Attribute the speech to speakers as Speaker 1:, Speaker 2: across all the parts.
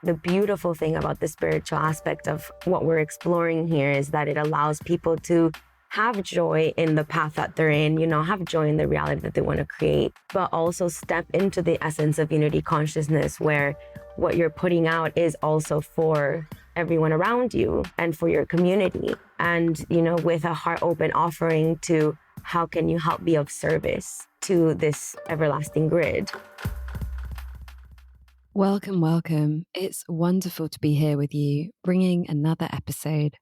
Speaker 1: The beautiful thing about the spiritual aspect of what we're exploring here is that it allows people to have joy in the path that they're in, have joy in the reality that they want to create, but also step into the essence of unity consciousness, where what you're putting out is also for everyone around you and for your community. And, with a heart open offering to how can you help be of service to this everlasting grid.
Speaker 2: Welcome, welcome. It's wonderful to be here with you, bringing another episode.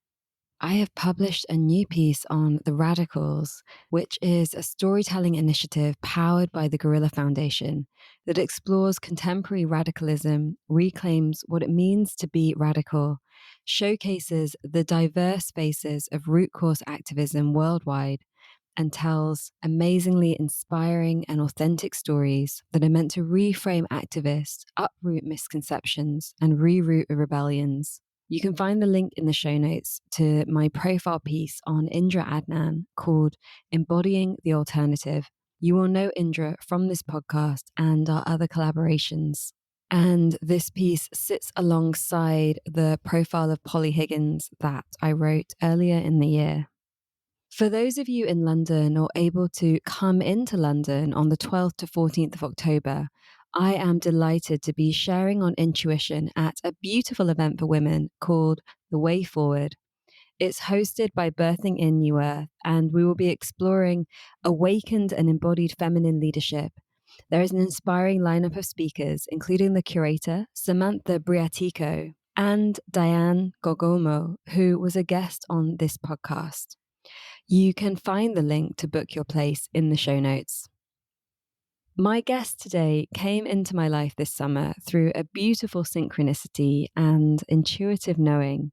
Speaker 2: I have published a new piece on The Radicals, which is a storytelling initiative powered by the Guerrilla Foundation that explores contemporary radicalism, reclaims what it means to be radical, showcases the diverse spaces of root cause activism worldwide, and tells amazingly inspiring and authentic stories that are meant to reframe activists, uproot misconceptions, and reroute rebellions. You can find the link in the show notes to my profile piece on Indra Adnan called Embodying the Alternative. You will know Indra from this podcast and our other collaborations. And this piece sits alongside the profile of Polly Higgins that I wrote earlier in the year. For those of you in London or able to come into London on the 12th to 14th of October, I am delighted to be sharing on intuition at a beautiful event for women called The Way Forward. It's hosted by Birthing in New Earth, and we will be exploring awakened and embodied feminine leadership. There is an inspiring lineup of speakers, including the curator, Samantha Briatico, and Diane Gogomo, who was a guest on this podcast. You can find the link to book your place in the show notes. My guest today came into my life this summer through a beautiful synchronicity and intuitive knowing.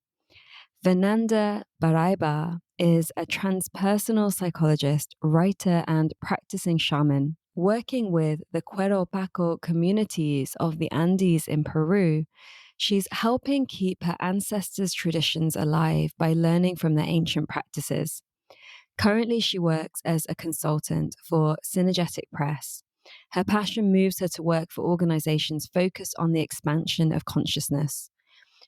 Speaker 2: Fernanda Baraybar is a transpersonal psychologist, writer, and practicing shaman. Working with the Qero Paqo communities of the Andes in Peru, she's helping keep her ancestors' traditions alive by learning from their ancient practices. Currently, she works as a consultant for Synergetic Press. Her passion moves her to work for organizations focused on the expansion of consciousness.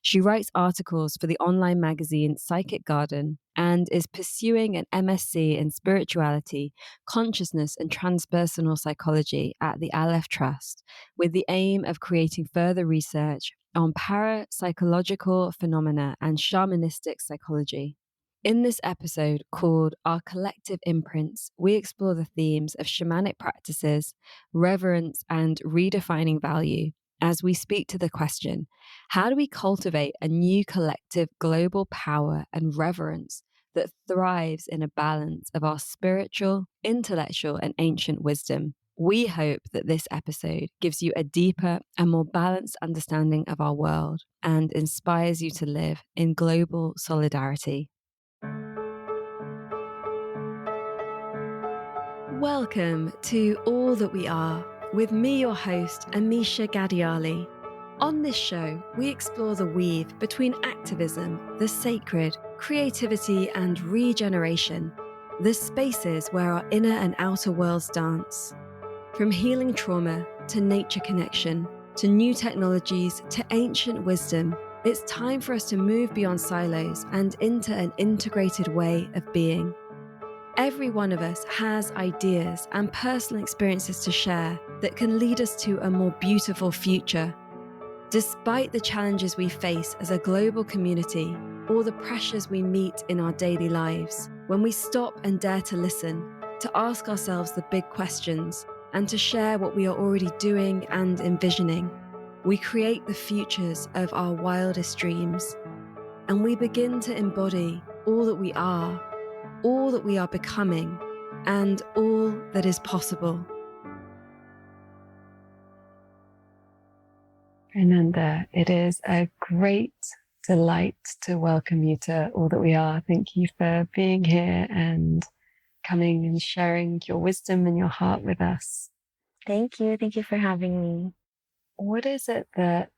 Speaker 2: She writes articles for the online magazine Psychic Garden and is pursuing an MSc in spirituality, consciousness, and transpersonal psychology at the Aleph Trust, with the aim of creating further research on parapsychological phenomena and shamanistic psychology. In this episode called Our Collective Imprints, we explore the themes of shamanic practices, reverence, and redefining value as we speak to the question, how do we cultivate a new collective global power and reverence that thrives in a balance of our spiritual, intellectual, and ancient wisdom? We hope that this episode gives you a deeper and more balanced understanding of our world and inspires you to live in global solidarity. Welcome to All That We Are, with me, your host, Amisha Gadiali. On this show, we explore the weave between activism, the sacred, creativity, and regeneration, the spaces where our inner and outer worlds dance. From healing trauma to nature connection, to new technologies to ancient wisdom, it's time for us to move beyond silos and into an integrated way of being. Every one of us has ideas and personal experiences to share that can lead us to a more beautiful future. Despite the challenges we face as a global community or the pressures we meet in our daily lives, when we stop and dare to listen, to ask ourselves the big questions, and to share what we are already doing and envisioning, we create the futures of our wildest dreams. And we begin to embody all that we are, all that we are becoming, and all that is possible.
Speaker 3: Fernanda, it is a great delight to welcome you to All That We Are. Thank you for being here and coming and sharing your wisdom and your heart with us.
Speaker 1: Thank you. Thank you for having me.
Speaker 3: What is it that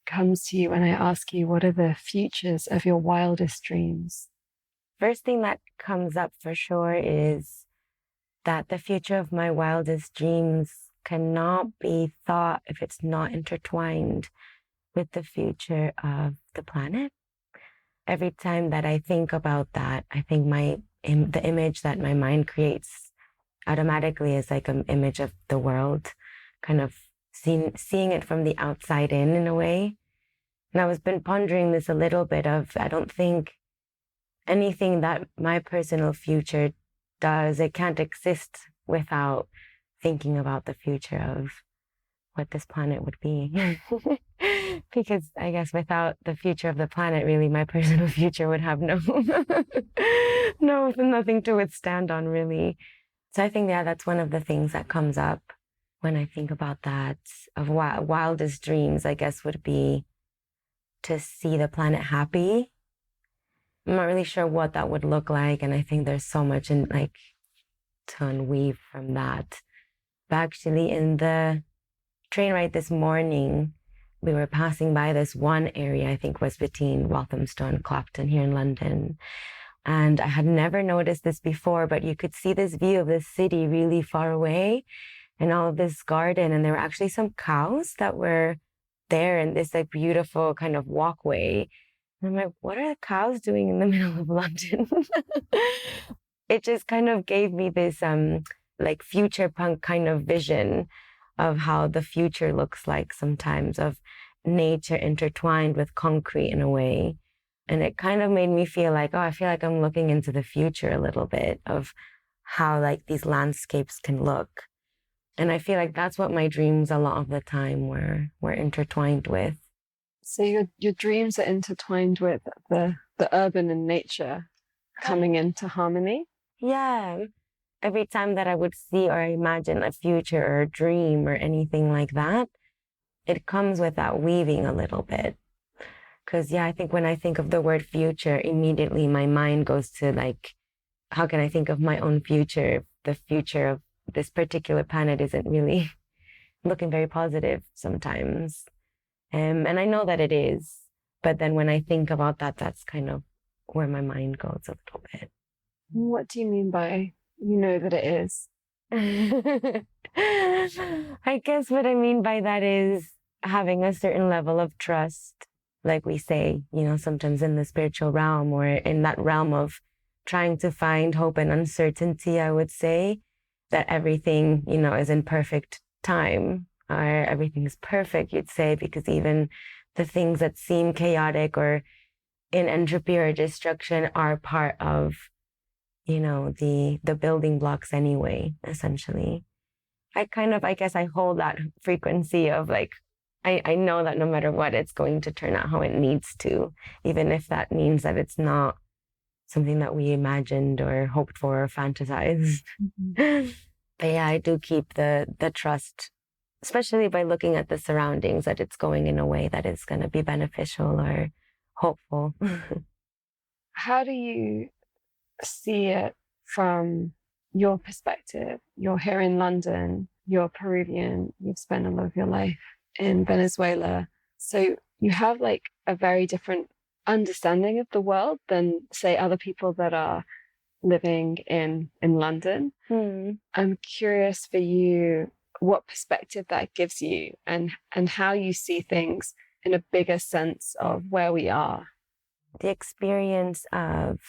Speaker 3: comes to you when I ask you, what are the futures of your wildest dreams?
Speaker 1: First thing that comes up for sure is that the future of my wildest dreams cannot be thought if it's not intertwined with the future of the planet. Every time that I think about that, I think the image that my mind creates automatically is like an image of the world, kind of seeing it from the outside in a way. And I was been pondering this a little bit of, I don't think anything that my personal future does, it can't exist without thinking about the future of what this planet would be. Because I guess without the future of the planet, really, my personal future would have nothing to withstand on, really. So I think, yeah, that's one of the things that comes up when I think about that. Of wildest dreams, I guess, would be to see the planet happy. I'm not really sure what that would look like, and I think there's so much in to unweave from that. But actually, in the train ride this morning, we were passing by this one area, I think was between Walthamstow and Clapton here in London. And I had never noticed this before, but you could see this view of the city really far away and all of this garden. And there were actually some cows that were there in this like beautiful kind of walkway. And I'm like, what are the cows doing in the middle of London? It just kind of gave me this like future punk kind of vision of how the future looks like sometimes, of nature intertwined with concrete in a way. And it kind of made me feel like, I feel like I'm looking into the future a little bit of how like these landscapes can look. And I feel like that's what my dreams a lot of the time were intertwined with.
Speaker 3: So your dreams are intertwined with the urban and nature coming into harmony?
Speaker 1: Yeah. Every time that I would see or imagine a future or a dream or anything like that, it comes with that weaving a little bit. Because, yeah, I think when I think of the word future, immediately my mind goes to like, how can I think of my own future if the future of this particular planet isn't really looking very positive sometimes? And I know that it is. But then when I think about that, that's kind of where my mind goes a little bit.
Speaker 3: What do you mean by you know that it is?
Speaker 1: I guess what I mean by that is having a certain level of trust, like we say, sometimes in the spiritual realm or in that realm of trying to find hope and uncertainty, I would say that everything, is in perfect time or everything is perfect, you'd say, because even the things that seem chaotic or in entropy or destruction are part of the building blocks anyway, essentially. I guess I hold that frequency of like, I know that no matter what, it's going to turn out how it needs to, even if that means that it's not something that we imagined or hoped for or fantasized. Mm-hmm. But yeah, I do keep the trust, especially by looking at the surroundings, that it's going in a way that is going to be beneficial or hopeful.
Speaker 3: How do you see it from your perspective? You're here in London, you're Peruvian, you've spent a lot of your life in Venezuela. So you have like a very different understanding of the world than, say, other people that are living in London. I'm curious for you what perspective that gives you and how you see things in a bigger sense of where we are.
Speaker 1: The experience of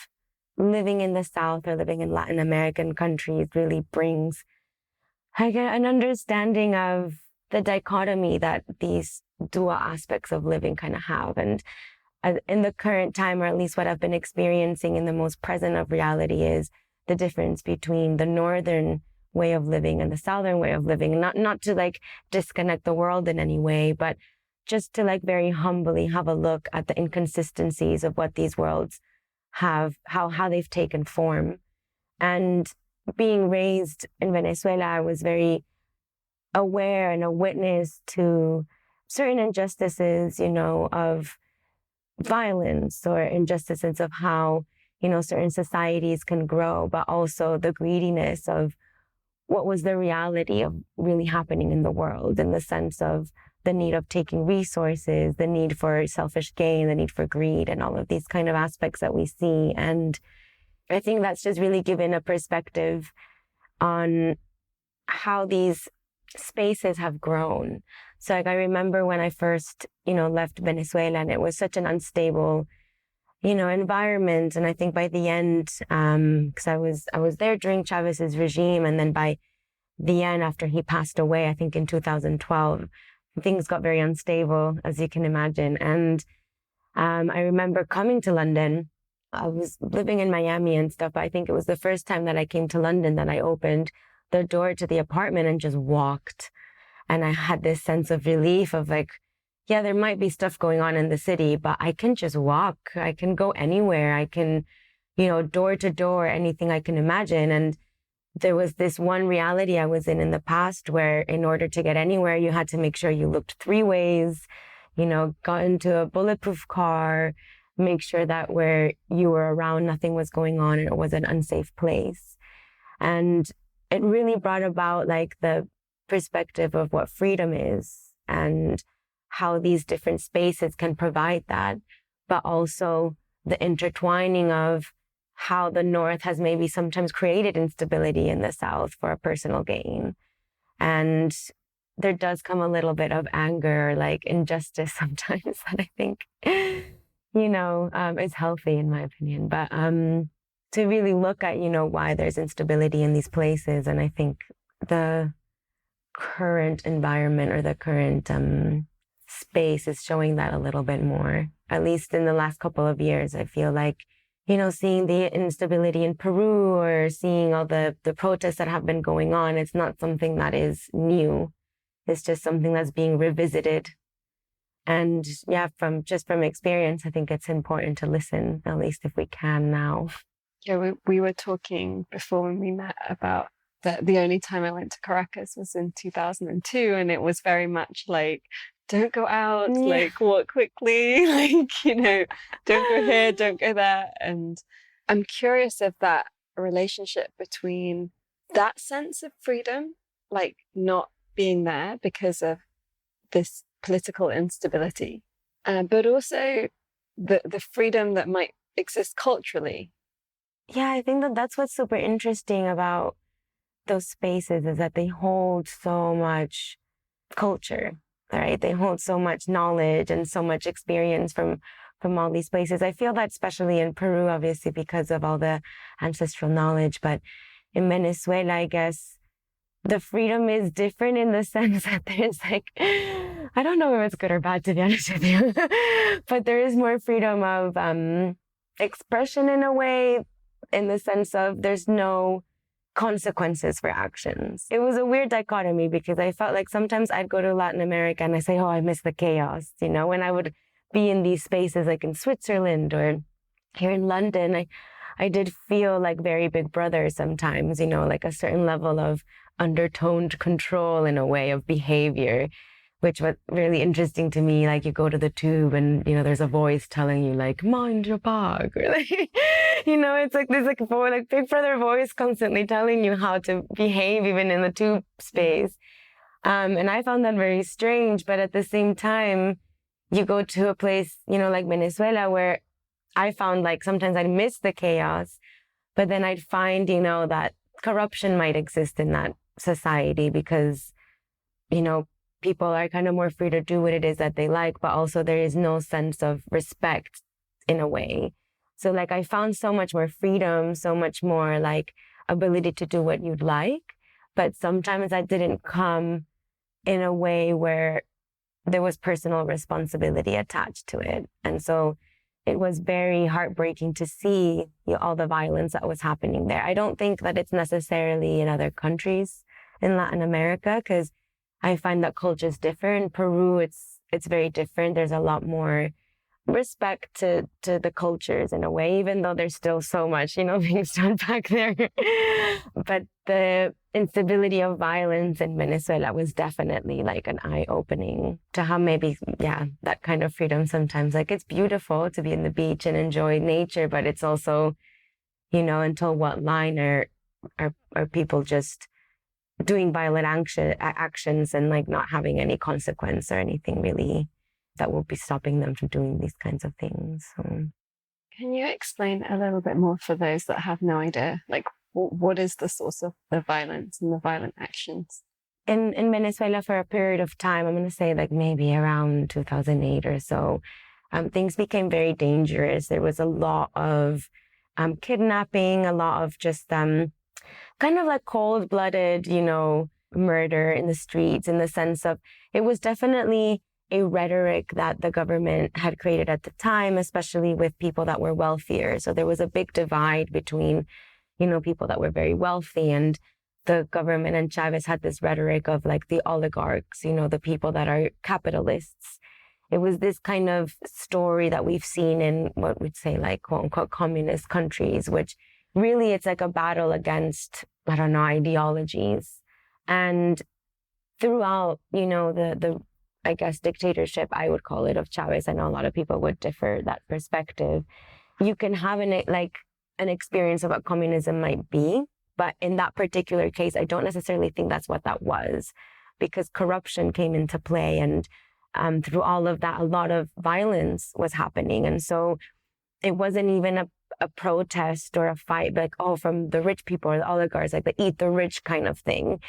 Speaker 1: living in the South or living in Latin American countries really brings an understanding of the dichotomy that these dual aspects of living kind of have. And in the current time, or at least what I've been experiencing in the most present of reality, is the difference between the northern way of living and the southern way of living. Not to like disconnect the world in any way, but just to like very humbly have a look at the inconsistencies of what these worlds have, how they've taken form. And being raised in Venezuela, I was very aware and a witness to certain injustices, of violence or injustices of how, certain societies can grow, but also the greediness of what was the reality of really happening in the world, in the sense of the need of taking resources, the need for selfish gain, the need for greed, and all of these kind of aspects that we see. And I think that's just really given a perspective on how these spaces have grown. So like I remember when I first, left Venezuela, and it was such an unstable, environment. And I think by the end, because I was there during Chavez's regime, and then by the end, after he passed away, I think in 2012, things got very unstable, as you can imagine. And I remember coming to London. I was living in Miami and stuff, but I think it was the first time that I came to London that I opened the door to the apartment and just walked. And I had this sense of relief of like, yeah, there might be stuff going on in the city, but I can just walk. I can go anywhere. I can, door to door, anything I can imagine. And there was this one reality I was in the past where in order to get anywhere, you had to make sure you looked 3 ways, got into a bulletproof car, make sure that where you were around, nothing was going on and it was an unsafe place. And it really brought about like the perspective of what freedom is and how these different spaces can provide that, but also the intertwining of how the North has maybe sometimes created instability in the South for a personal gain. And there does come a little bit of anger, like injustice sometimes that I think, is healthy in my opinion. But to really look at, why there's instability in these places. And I think the current environment or the current space is showing that a little bit more, at least in the last couple of years. I feel like, seeing the instability in Peru or seeing all the protests that have been going on, it's not something that is new. It's just something that's being revisited. And yeah, from experience, I think it's important to listen, at least if we can now.
Speaker 3: Yeah, we were talking before when we met about that the only time I went to Caracas was in 2002, and it was very much like, don't go out, like walk quickly, like, don't go here, don't go there. And I'm curious of that relationship between that sense of freedom, like not being there because of this political instability, but also the freedom that might exist culturally.
Speaker 1: Yeah, I think that's what's super interesting about those spaces is that they hold so much culture, right? They hold so much knowledge and so much experience from all these places. I feel that especially in Peru, obviously, because of all the ancestral knowledge. But in Venezuela, I guess the freedom is different in the sense that there's like, I don't know if it's good or bad, to be honest with you, but there is more freedom of expression in a way, in the sense of there's no consequences for actions. It was a weird dichotomy because I felt like sometimes I'd go to Latin America and I say, oh, I miss the chaos, when I would be in these spaces like in Switzerland or here in London, I did feel like very Big Brother sometimes, like a certain level of undertoned control in a way of behavior, which was really interesting to me. Like you go to the tube and, there's a voice telling you like, mind your bag, or like, it's like this like Big Brother voice constantly telling you how to behave even in the tube space. And I found that very strange, but at the same time, you go to a place, like Venezuela, where I found like sometimes I'd miss the chaos, but then I'd find, that corruption might exist in that society because, people are kind of more free to do what it is that they like, but also there is no sense of respect in a way. So like I found so much more freedom, so much more like ability to do what you'd like, but sometimes that didn't come in a way where there was personal responsibility attached to it. And so it was very heartbreaking to see all the violence that was happening there. I don't think that it's necessarily in other countries in Latin America, because I find that cultures differ. In Peru, it's very different. There's a lot more respect to the cultures in a way, even though there's still so much, things to unpack there. But the instability of violence in Venezuela was definitely like an eye-opening to how maybe, that kind of freedom sometimes, like it's beautiful to be in the beach and enjoy nature, but it's also, until what line are people just doing violent actions and like not having any consequence or anything really that will be stopping them from doing these kinds of things. So.
Speaker 3: Can you explain a little bit more for those that have no idea? Like, what is the source of the violence and the violent actions?
Speaker 1: in Venezuela for a period of time, I'm going to say like maybe around 2008 or so, things became very dangerous. There was a lot of kidnapping, a lot of just kind of like cold-blooded, murder in the streets, in the sense of it was definitely a rhetoric that the government had created at the time, especially with people that were wealthier. So there was a big divide between, people that were very wealthy, and the government and Chavez had this rhetoric of like the oligarchs, the people that are capitalists. It was this kind of story that we've seen in what we'd say like quote unquote communist countries, which really it's like a battle against, I don't know, ideologies. And throughout, the I guess dictatorship, I would call it, of Chavez, I know a lot of people would differ that perspective. You can have an experience of what communism might be, but in that particular case, I don't necessarily think that's what that was, because corruption came into play, and through all of that, a lot of violence was happening. And so it wasn't even a protest or a fight, like, from the rich people or the oligarchs, like the eat the rich kind of thing.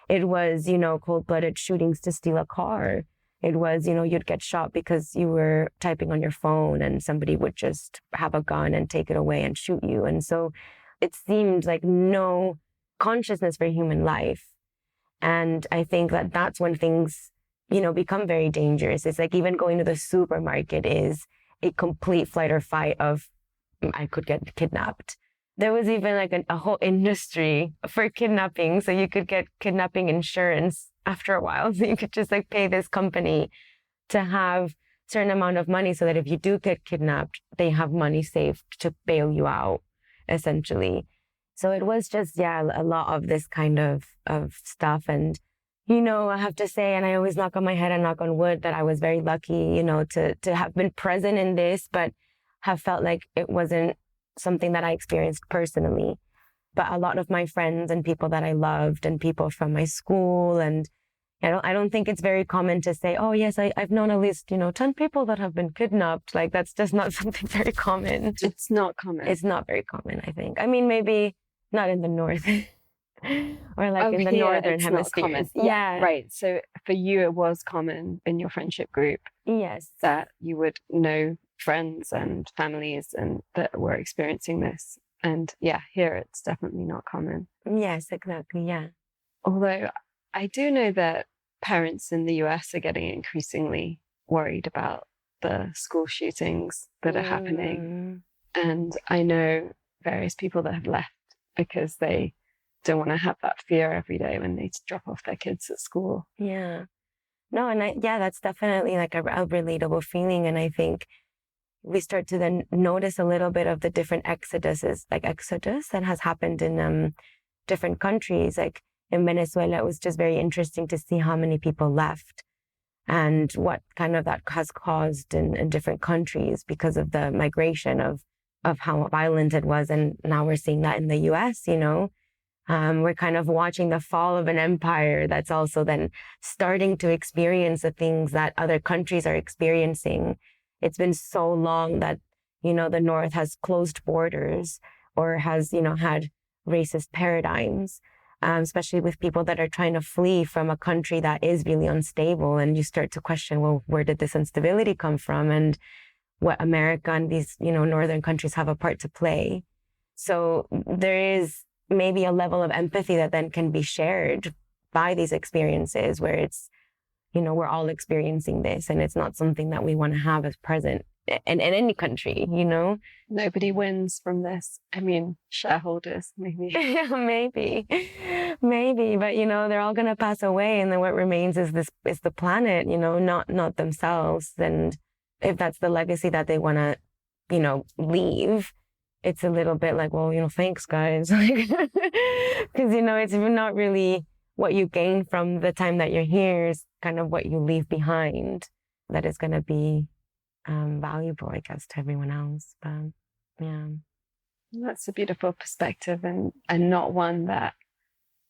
Speaker 1: It was, cold-blooded shootings to steal a car. It was, you'd get shot because you were typing on your phone and somebody would just have a gun and take it away and shoot you. And so it seemed like no consciousness for human life. And I think that that's when things, become very dangerous. It's like even going to the supermarket is a complete flight or fight of, I could get kidnapped. There was even like a whole industry for kidnapping. So you could get kidnapping insurance after a while. So you could just like pay this company to have a certain amount of money so that if you do get kidnapped, they have money saved to bail you out, essentially. So it was just, a lot of this kind of stuff. And, I have to say, and I always knock on my head and knock on wood, that I was very lucky, to have been present in this, but have felt like it wasn't something that I experienced personally. But a lot of my friends and people that I loved and people from my school, and I don't think it's very common to say, oh yes, I've known at least, 10 people that have been kidnapped. Like that's just not something very common.
Speaker 3: It's not common.
Speaker 1: It's not very common, I think. I mean, maybe not in the north or like in the northern hemisphere. Yeah.
Speaker 3: Right. So for you, it was common in your friendship group.
Speaker 1: Yes.
Speaker 3: That you would know friends and families and that were experiencing this. And here it's definitely not common.
Speaker 1: Yes, exactly. Yeah.
Speaker 3: Although I do know that parents in the US are getting increasingly worried about the school shootings that are happening. And I know various people that have left because they don't want to have that fear every day when they drop off their kids at school.
Speaker 1: Yeah. No, and that's definitely like a relatable feeling. And I think we start to then notice a little bit of the different exodus that has happened in different countries. Like in Venezuela, it was just very interesting to see how many people left and what kind of that has caused in different countries because of the migration of how violent it was. And now we're seeing that in the US, we're kind of watching the fall of an empire that's also then starting to experience the things that other countries are experiencing. It's been so long that, the North has closed borders or has, had racist paradigms, especially with people that are trying to flee from a country that is really unstable. And you start to question, well, where did this instability come from? And what America and these, Northern countries have a part to play. So there is maybe a level of empathy that then can be shared by these experiences where it's, we're all experiencing this and it's not something that we want to have as present in any country,
Speaker 3: Nobody wins from this. I mean, shareholders, maybe.
Speaker 1: Yeah, maybe. But, they're all going to pass away. And then what remains is the planet, not themselves. And if that's the legacy that they want to, leave, it's a little bit like, well, thanks guys. Because, it's not really what you gain from the time that you're here is kind of what you leave behind that is going to be valuable, I guess, to everyone else. But yeah.
Speaker 3: That's a beautiful perspective and not one that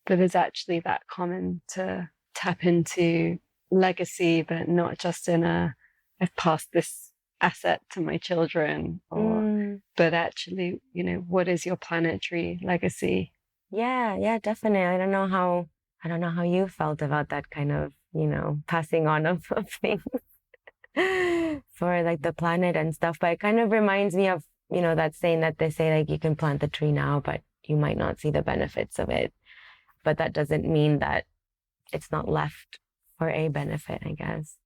Speaker 3: is actually that common to tap into legacy, but not just in I've passed this asset to my children, but actually, what is your planetary legacy?
Speaker 1: Yeah, definitely. I don't know how I don't know how you felt about that kind of, passing on of things for like the planet and stuff. But it kind of reminds me of, that saying that they say, like, you can plant the tree now, but you might not see the benefits of it. But that doesn't mean that it's not left for a benefit, I guess.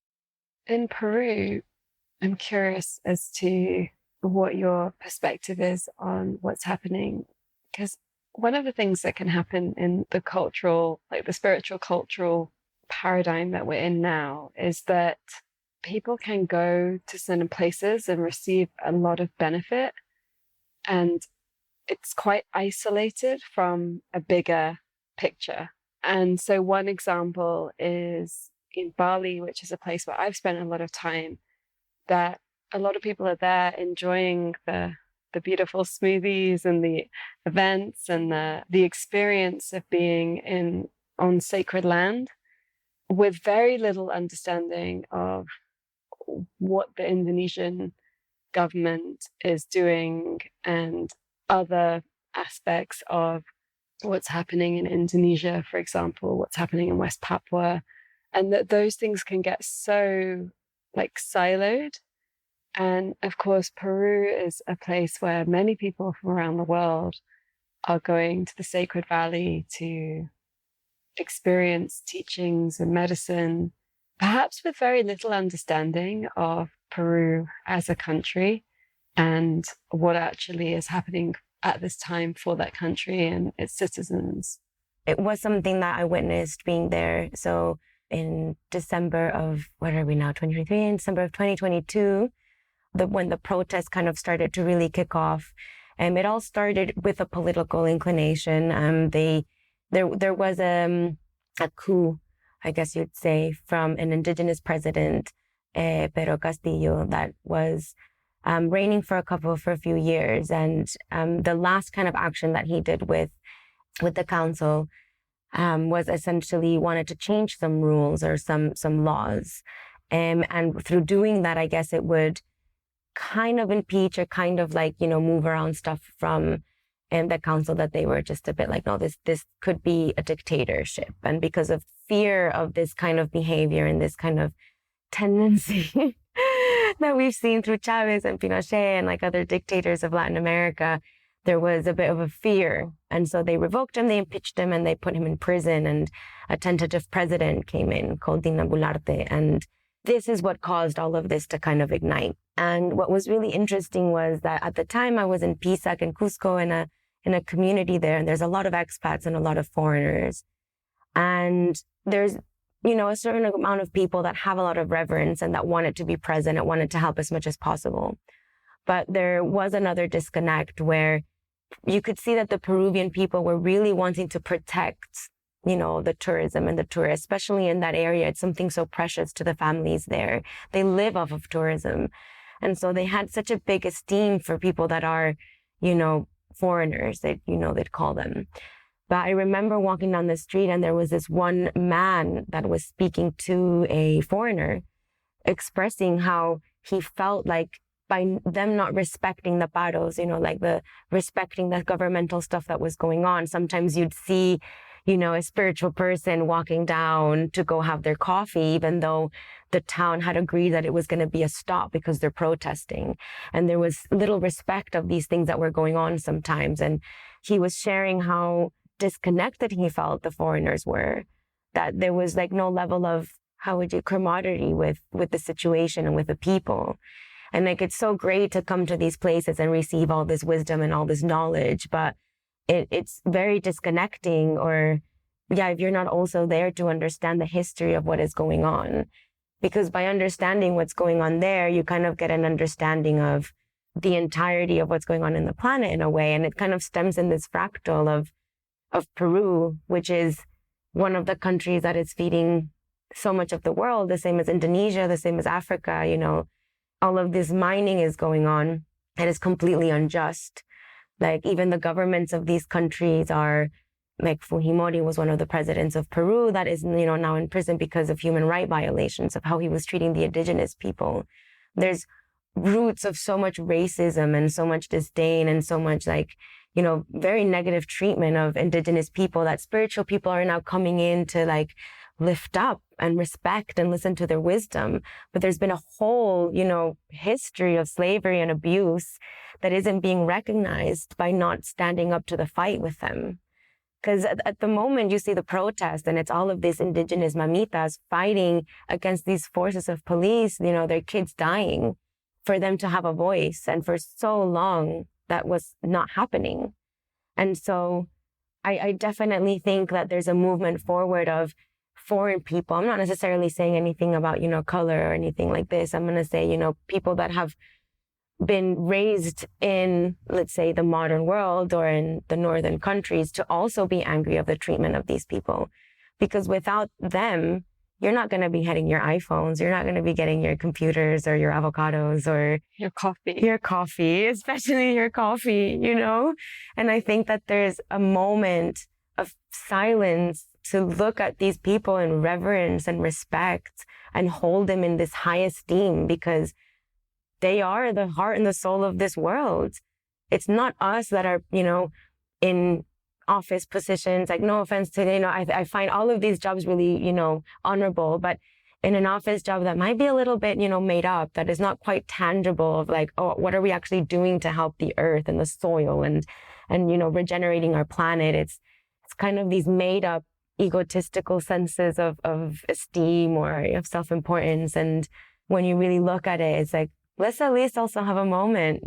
Speaker 3: In Peru, I'm curious as to what your perspective is on what's happening. Because one of the things that can happen in the cultural, like the spiritual cultural paradigm that we're in now, is that people can go to certain places and receive a lot of benefit. And it's quite isolated from a bigger picture. And so one example is in Bali, which is a place where I've spent a lot of time, that a lot of people are there enjoying the beautiful smoothies and the events and the experience of being on sacred land, with very little understanding of what the Indonesian government is doing and other aspects of what's happening in Indonesia, for example, what's happening in West Papua, and that those things can get so like siloed. And of course, Peru is a place where many people from around the world are going to the Sacred Valley to experience teachings and medicine, perhaps with very little understanding of Peru as a country and what actually is happening at this time for that country and its citizens.
Speaker 1: It was something that I witnessed being there. So in December of, what are we now, 2023? In December of 2022, when the protests kind of started to really kick off, it all started with a political inclination. There was a coup, I guess you'd say, from an indigenous president, Qero Paqo, that was reigning for a few years. And the last kind of action that he did with the council was essentially wanted to change some rules or some laws. And through doing that, I guess it would kind of impeach or kind of like, move around stuff from the council that they were just a bit like, no, this could be a dictatorship. And because of fear of this kind of behavior and this kind of tendency that we've seen through Chavez and Pinochet and like other dictators of Latin America, there was a bit of a fear. And so they revoked him, they impeached him, and they put him in prison. And a tentative president came in called Dina Boluarte. And this is what caused all of this to kind of ignite. And what was really interesting was that at the time I was in Pisac and Cusco in a community there, and there's a lot of expats and a lot of foreigners. And there's, a certain amount of people that have a lot of reverence and that wanted to be present and wanted to help as much as possible. But there was another disconnect where you could see that the Peruvian people were really wanting to protect the tourism and the tourists, especially in that area. It's something so precious to the families there. They live off of tourism. And so they had such a big esteem for people that are, foreigners, that, they'd call them. But I remember walking down the street and there was this one man that was speaking to a foreigner, expressing how he felt like by them not respecting the paros, like the respecting the governmental stuff that was going on. Sometimes you'd see a spiritual person walking down to go have their coffee, even though the town had agreed that it was going to be a stop because they're protesting. And there was little respect of these things that were going on sometimes. And he was sharing how disconnected he felt the foreigners were, that there was like no level of, camaraderie with the situation and with the people. And like, it's so great to come to these places and receive all this wisdom and all this knowledge, but it's very disconnecting, if you're not also there to understand the history of what is going on. Because by understanding what's going on there, you kind of get an understanding of the entirety of what's going on in the planet in a way. And it kind of stems in this fractal of Peru, which is one of the countries that is feeding so much of the world, the same as Indonesia, the same as Africa. All of this mining is going on and it's completely unjust. Like even the governments of these countries are, like Fujimori was one of the presidents of Peru that is, now in prison because of human rights violations of how he was treating the indigenous people. There's roots of so much racism and so much disdain and so much very negative treatment of indigenous people, that spiritual people are now coming in to like lift up and respect and listen to their wisdom. But there's been a whole, history of slavery and abuse that isn't being recognized by not standing up to the fight with them. Because at the moment you see the protest and it's all of these indigenous mamitas fighting against these forces of police, their kids dying, for them to have a voice. And for so long, that was not happening. And so I definitely think that there's a movement forward of foreign people. I'm not necessarily saying anything about, color or anything like this. I'm going to say, people that have been raised in, let's say, the modern world or in the northern countries to also be angry of the treatment of these people. Because without them, you're not going to be getting your iPhones. You're not going to be getting your computers or your avocados or
Speaker 3: your coffee.
Speaker 1: Your coffee, especially your coffee, And I think that there's a moment of silence to look at these people in reverence and respect and hold them in this high esteem, because they are the heart and the soul of this world. It's not us that are, in office positions. Like, no offense to, I find all of these jobs really, honorable, but in an office job that might be a little bit, made up, that is not quite tangible of like, oh, what are we actually doing to help the earth and the soil and regenerating our planet? It's kind of these made up egotistical senses of esteem or of self-importance. And when you really look at it, it's like, let's at least also have a moment,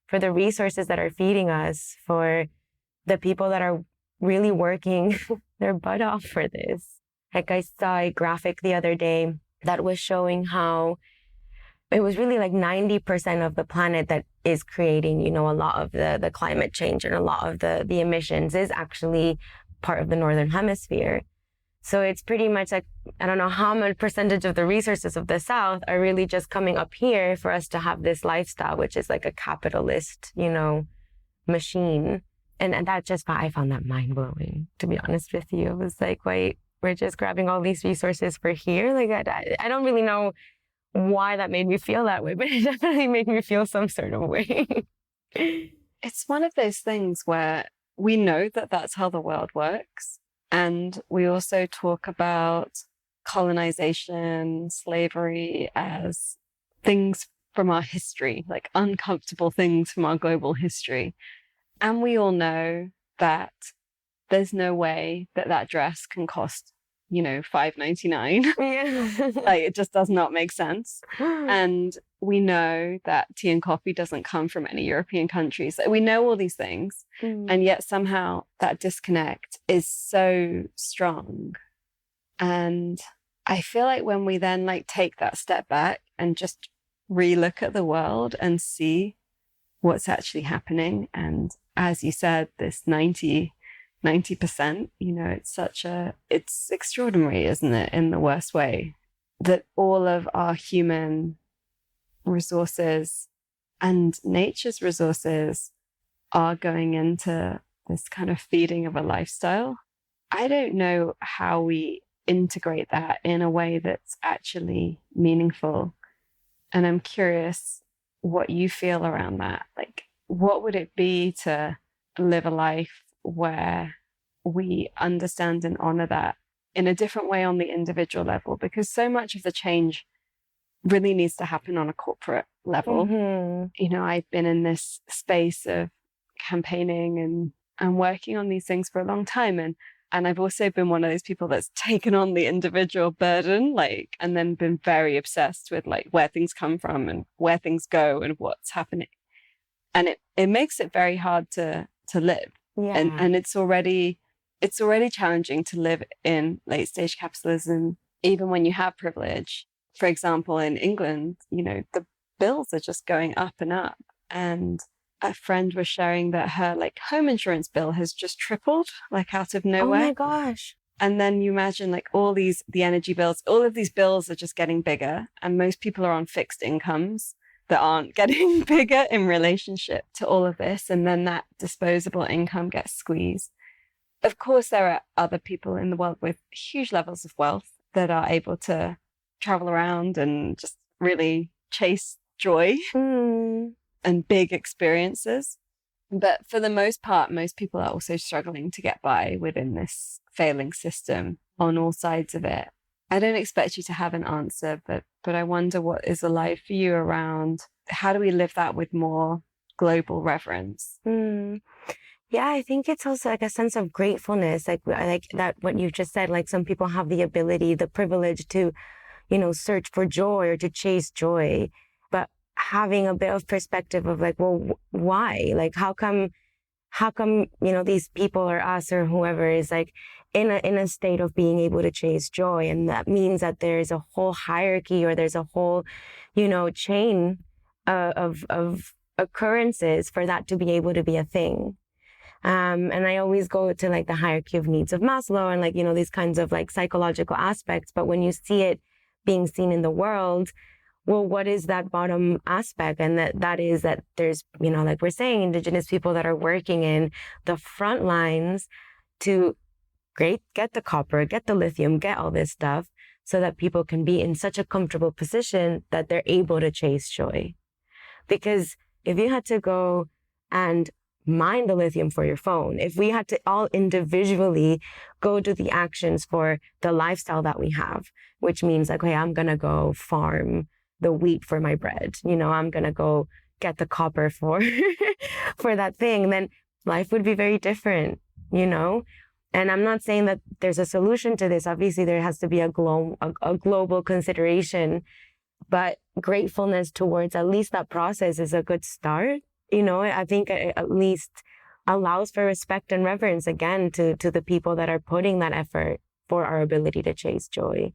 Speaker 1: for the resources that are feeding us, for the people that are really working their butt off for this. Like, I saw a graphic the other day that was showing how it was really like 90% of the planet that is creating, a lot of the climate change and a lot of the emissions is actually part of the Northern Hemisphere. So it's pretty much like, I don't know how much percentage of the resources of the South are really just coming up here for us to have this lifestyle, which is like a capitalist, machine. And that just, I found that mind blowing, to be honest with you. It was like, wait, we're just grabbing all these resources for here. Like, I don't really know why that made me feel that way, but it definitely made me feel some sort of way.
Speaker 3: It's one of those things where we know that that's how the world works. And we also talk about colonization, slavery as things from our history, like uncomfortable things from our global history. And we all know that there's no way that dress can cost, $5.99.
Speaker 1: Yeah.
Speaker 3: Like, it just does not make sense. And we know that tea and coffee doesn't come from any European countries. We know all these things. And yet somehow that disconnect is so strong. And I feel like when we then take that step back and just re-look at the world and see what's actually happening. And as you said, this 90%, it's extraordinary, isn't it? In the worst way, that all of our human resources and nature's resources are going into this kind of feeding of a lifestyle. I don't know how we integrate that in a way that's actually meaningful. And I'm curious what you feel around that. Like, what would it be to live a life where we understand and honor that in a different way on the individual level? Because so much of the change really needs to happen on a corporate level.
Speaker 1: Mm-hmm.
Speaker 3: I've been in this space of campaigning and working on these things for a long time. And I've also been one of those people that's taken on the individual burden, and then been very obsessed with where things come from and where things go and what's happening. And it makes it very hard to live.
Speaker 1: Yeah.
Speaker 3: And it's already challenging to live in late stage capitalism, even when you have privilege. For example, in England, the bills are just going up and up. And a friend was sharing that her home insurance bill has just tripled, out of nowhere.
Speaker 1: Oh my gosh.
Speaker 3: And then you imagine the energy bills, all of these bills are just getting bigger. And most people are on fixed incomes that aren't getting bigger in relationship to all of this. And then that disposable income gets squeezed. Of course, there are other people in the world with huge levels of wealth that are able to travel around and just really chase joy and big experiences. But for the most part, most people are also struggling to get by within this failing system on all sides of it. I don't expect you to have an answer, but I wonder what is alive for you around how do we live that with more global reverence?
Speaker 1: Yeah, I think it's also like a sense of gratefulness, like that what you just said, like some people have the ability, the privilege to, search for joy or to chase joy, but having a bit of perspective of like, well, why? Like, how come, these people or us or whoever is like in a state of being able to chase joy. And that means that there's a whole hierarchy or there's a whole, chain of occurrences for that to be able to be a thing. And I always go to like the hierarchy of needs of Maslow and like, these kinds of like psychological aspects. But when you see it being seen in the world, well, what is that bottom aspect? And that is that there's, like we're saying, Indigenous people that are working in the front lines to get the copper, get the lithium, get all this stuff so that people can be in such a comfortable position that they're able to chase joy. Because if you had to go and mine the lithium for your phone, if we had to all individually go do the actions for the lifestyle that we have, which means like, hey, I'm going to go farm the wheat for my bread, I'm going to go get the copper for, for that thing, then life would be very different, And I'm not saying that there's a solution to this. Obviously, there has to be a global consideration, but gratefulness towards at least that process is a good start. I think it at least allows for respect and reverence again to the people that are putting that effort for our ability to chase joy.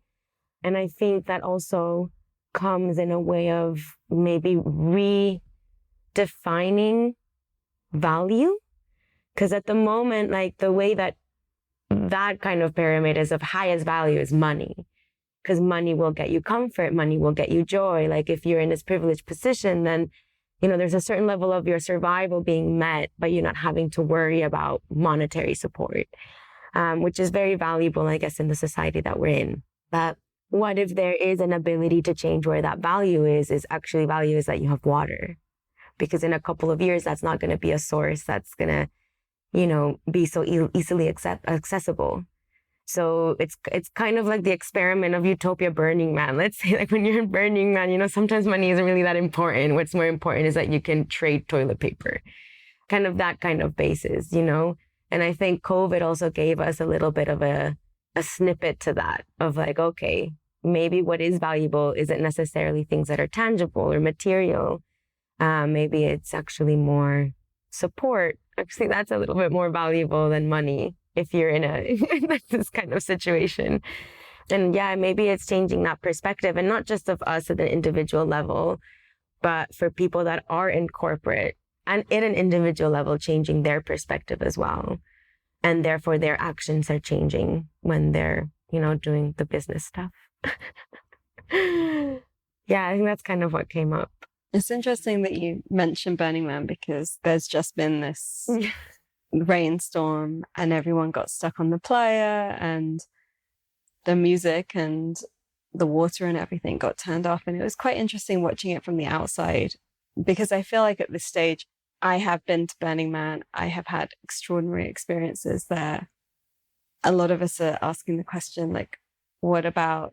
Speaker 1: And I think that also comes in a way of maybe redefining value. Because at the moment, like the way that kind of pyramid is of highest value is money. Because money will get you comfort, money will get you joy. Like if you're in this privileged position, then there's a certain level of your survival being met, but you're not having to worry about monetary support, which is very valuable, I guess, in the society that we're in. But what if there is an ability to change where that value is actually value is that you have water? Because in a couple of years, that's not going to be a source that's going to, be so easily accessible. So it's kind of like the experiment of Utopia Burning Man. Let's say like when you're in Burning Man, sometimes money isn't really that important. What's more important is that you can trade toilet paper, kind of that kind of basis, And I think COVID also gave us a little bit of a snippet to that of like, okay, maybe what is valuable isn't necessarily things that are tangible or material. Maybe it's actually more support. Actually, that's a little bit more valuable than money if you're in this kind of situation. And yeah, maybe it's changing that perspective, and not just of us at an individual level, but for people that are in corporate and at an individual level, changing their perspective as well. And therefore their actions are changing when they're, doing the business stuff. Yeah, I think that's kind of what came up.
Speaker 3: It's interesting that you mentioned Burning Man because there's just been this rainstorm and everyone got stuck on the playa and the music and the water and everything got turned off. And it was quite interesting watching it from the outside because I feel like at this stage, I have been to Burning Man. I have had extraordinary experiences there. A lot of us are asking the question, like, what about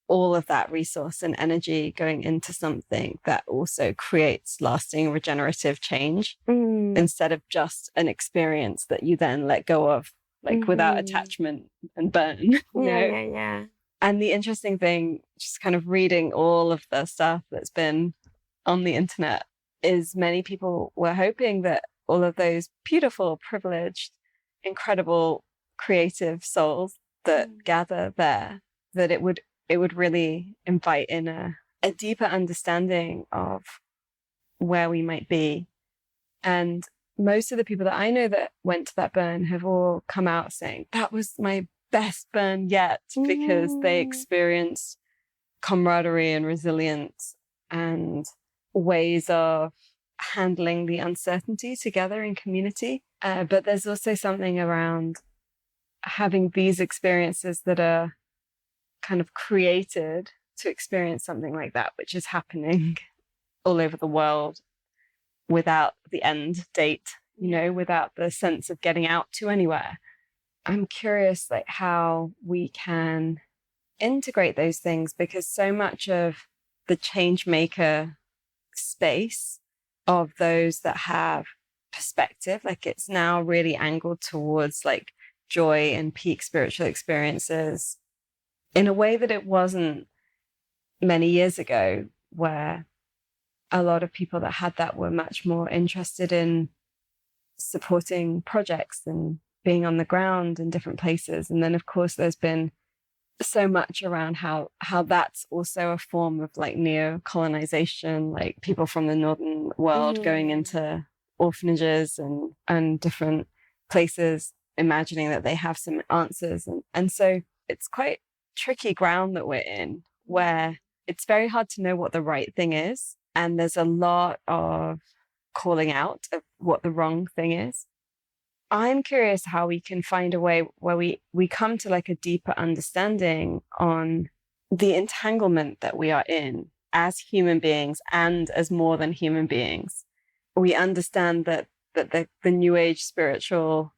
Speaker 3: all of that resource and energy going into something that also creates lasting regenerative change instead of just an experience that you then let go of, like without attachment and burn.
Speaker 1: Yeah.
Speaker 3: And the interesting thing, just kind of reading all of the stuff that's been on the internet, is many people were hoping that all of those beautiful, privileged, incredible, creative souls that gather there, that it would really invite in a deeper understanding of where we might be. And most of the people that I know that went to that burn have all come out saying, that was my best burn yet, because they experienced camaraderie and resilience and ways of handling the uncertainty together in community. But there's also something around having these experiences that are kind of created to experience something like that, which is happening all over the world without the end date without the sense of getting out to anywhere. I'm curious, like, how we can integrate those things, because so much of the change maker space of those that have perspective, like, it's now really angled towards like joy and peak spiritual experiences in a way that it wasn't many years ago, where a lot of people that had that were much more interested in supporting projects and being on the ground in different places. And then, of course, there's been so much around how that's also a form of like neo-colonization, like people from the northern world going into orphanages and different places, imagining that they have some answers. And so it's quite tricky ground that we're in, where it's very hard to know what the right thing is. And there's a lot of calling out of what the wrong thing is. I'm curious how we can find a way where we come to like a deeper understanding on the entanglement that we are in as human beings and as more than human beings. We understand that the New Age spiritual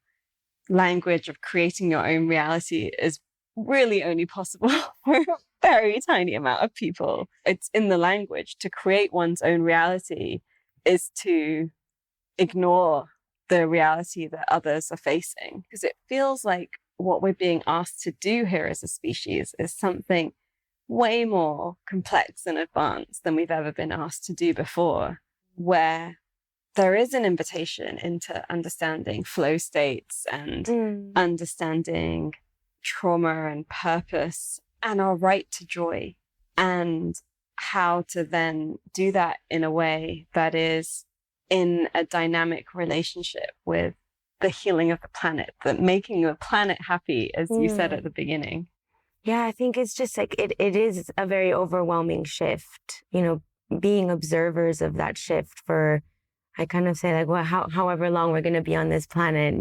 Speaker 3: language of creating your own reality is really only possible for a very tiny amount of people. It's in the language. To create one's own reality is to ignore the reality that others are facing, because it feels like what we're being asked to do here as a species is something way more complex and advanced than we've ever been asked to do before, where there is an invitation into understanding flow states and understanding trauma and purpose and our right to joy, and how to then do that in a way that is in a dynamic relationship with the healing of the planet, that making the planet happy, as you said at the beginning.
Speaker 1: Yeah, I think it's just like, it is a very overwhelming shift, being observers of that shift for, I kind of say like, well, however long we're going to be on this planet,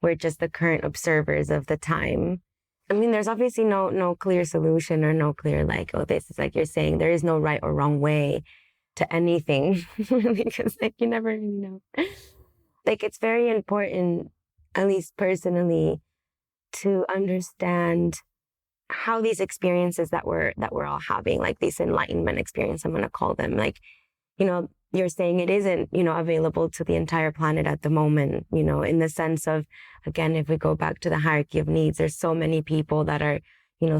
Speaker 1: we're just the current observers of the time. I mean, there's obviously no clear solution or no clear like, oh, this is like you're saying, there is no right or wrong way to anything, because like you never really know. Like, it's very important, at least personally, to understand how these experiences that we're all having, like these enlightenment experience, I'm going to call them, like, you're saying it isn't, available to the entire planet at the moment, in the sense of, again, if we go back to the hierarchy of needs, there's so many people that are,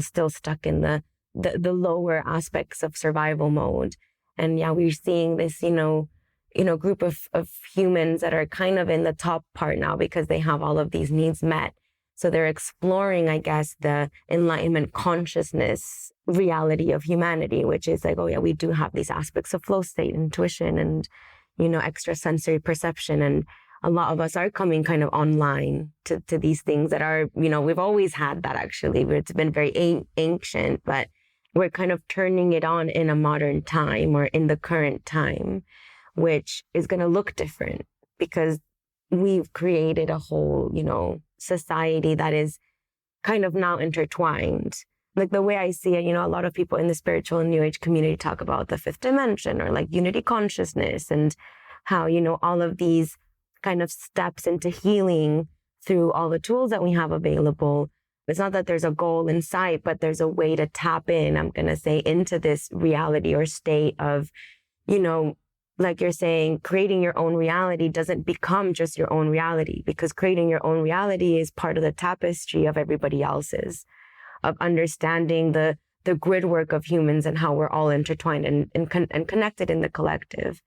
Speaker 1: still stuck in the lower aspects of survival mode. And yeah, we're seeing this, group of humans that are kind of in the top part now because they have all of these needs met. So they're exploring, I guess, the enlightenment consciousness reality of humanity, which is like, oh yeah, we do have these aspects of flow state, intuition, and, extrasensory perception. And a lot of us are coming kind of online to these things that are, we've always had that actually. It's been very ancient, but we're kind of turning it on in a modern time, or in the current time, which is going to look different because we've created a whole, society that is kind of now intertwined. Like the way I see it, a lot of people in the spiritual and New Age community talk about the fifth dimension or like unity consciousness, and how, all of these kind of steps into healing through all the tools that we have available. It's not that there's a goal in sight, but there's a way to tap in, I'm going to say, into this reality or state of, like you're saying, creating your own reality doesn't become just your own reality, because creating your own reality is part of the tapestry of everybody else's, of understanding the grid work of humans and how we're all intertwined and connected in the collective.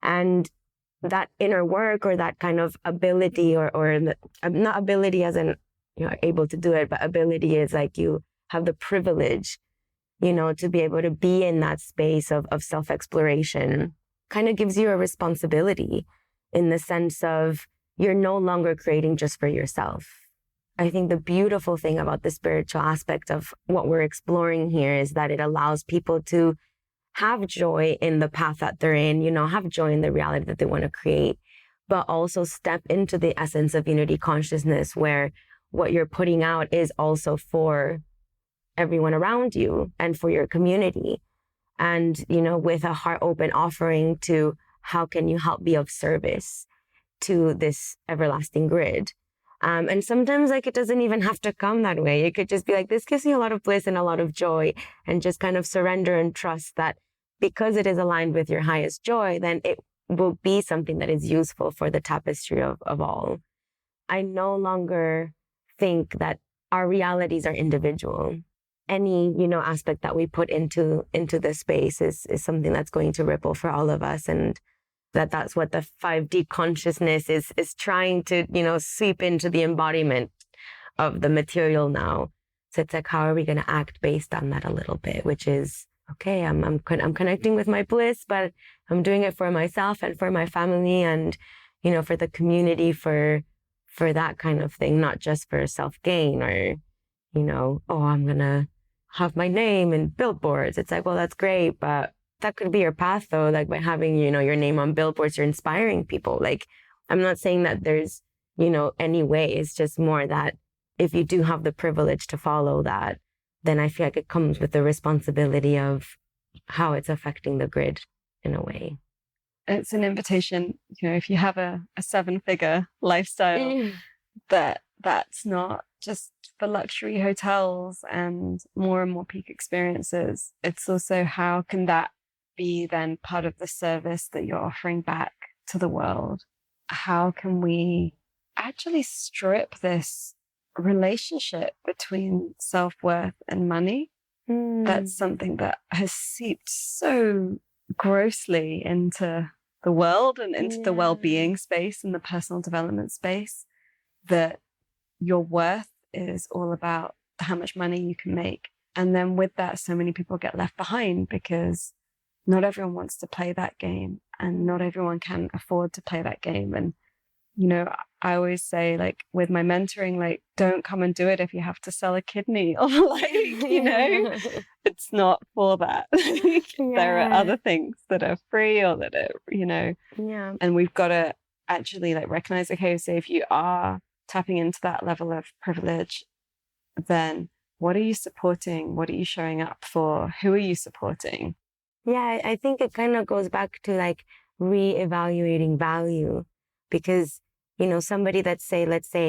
Speaker 1: And that inner work, or that kind of ability, or not ability as in you're able to do it, but ability is like you have the privilege, to be able to be in that space of self-exploration, kind of gives you a responsibility in the sense of you're no longer creating just for yourself. I think the beautiful thing about the spiritual aspect of what we're exploring here is that it allows people to have joy in the path that they're in, have joy in the reality that they want to create, but also step into the essence of unity consciousness, where what you're putting out is also for everyone around you and for your community. And, with a heart open offering to how can you help be of service to this everlasting grid. And sometimes like it doesn't even have to come that way. It could just be like, this gives me a lot of bliss and a lot of joy, and just kind of surrender and trust that because it is aligned with your highest joy, then it will be something that is useful for the tapestry of all. I no longer think that our realities are individual. Any, aspect that we put into this space is something that's going to ripple for all of us. And that's what the 5D consciousness is trying to, sweep into the embodiment of the material now. So it's like, how are we going to act based on that a little bit, which is, okay, I'm connecting with my bliss, but I'm doing it for myself and for my family and, for the community, for that kind of thing, not just for self-gain or, oh, I'm going to have my name in billboards. It's like, well, that's great, but that could be your path though. Like by having, your name on billboards, you're inspiring people. Like, I'm not saying that there's, any way. It's just more that if you do have the privilege to follow that, then I feel like it comes with the responsibility of how it's affecting the grid in a way.
Speaker 3: It's an invitation, if you have a 7-figure lifestyle, that's not just for luxury hotels and more peak experiences. It's also, how can that be then part of the service that you're offering back to the world? How can we actually strip this relationship between self-worth and money? That's something that has seeped so grossly into the world and into the well-being space and the personal development space, that your worth is all about how much money you can make. And then with that, so many people get left behind because not everyone wants to play that game and not everyone can afford to play that game. And, I always say, like, with my mentoring, like, don't come and do it if you have to sell a kidney or it's not for that. There are other things that are free or that are, and we've got to actually like recognize, okay, so if you are tapping into that level of privilege, then what are you supporting? What are you showing up for? Who are you supporting?
Speaker 1: Yeah, I think it kind of goes back to like reevaluating value, because, somebody let's say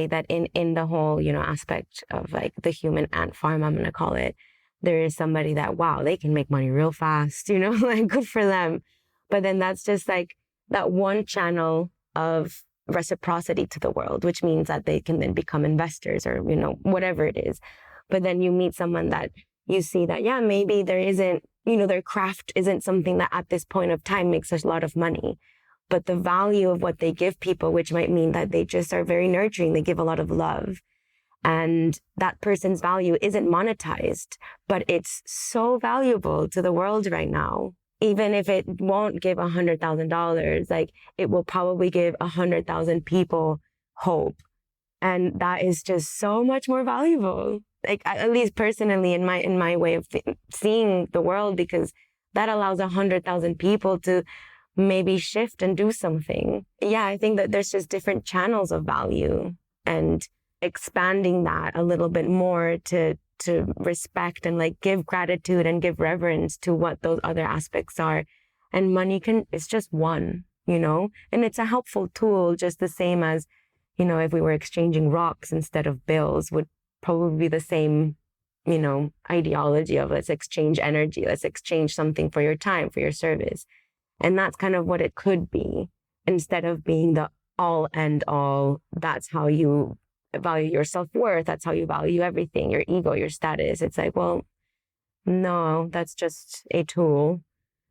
Speaker 1: that in the whole, aspect of like the human ant farm, I'm going to call it, there is somebody that, wow, they can make money real fast, like good for them. But then that's just like that one channel of reciprocity to the world, which means that they can then become investors or, whatever it is. But then you meet someone that you see that, yeah, maybe there isn't, their craft isn't something that at this point of time makes a lot of money. But the value of what they give people, which might mean that they just are very nurturing, they give a lot of love. And that person's value isn't monetized, but it's so valuable to the world right now. Even if it won't give $100,000, like it will probably give 100,000 people hope. And that is just so much more valuable. Like, at least personally in my way of seeing the world, because that allows 100,000 people to maybe shift and do something. Yeah, I think that there's just different channels of value, and expanding that a little bit more to respect and like give gratitude and give reverence to what those other aspects are. And money it's just one, and it's a helpful tool, just the same as, if we were exchanging rocks instead of bills, would probably be the same, ideology of let's exchange energy, let's exchange something for your time, for your service. And that's kind of what it could be, instead of being the all and all. That's how you value your self-worth. That's how you value everything, your ego, your status. It's like, well, no, that's just a tool.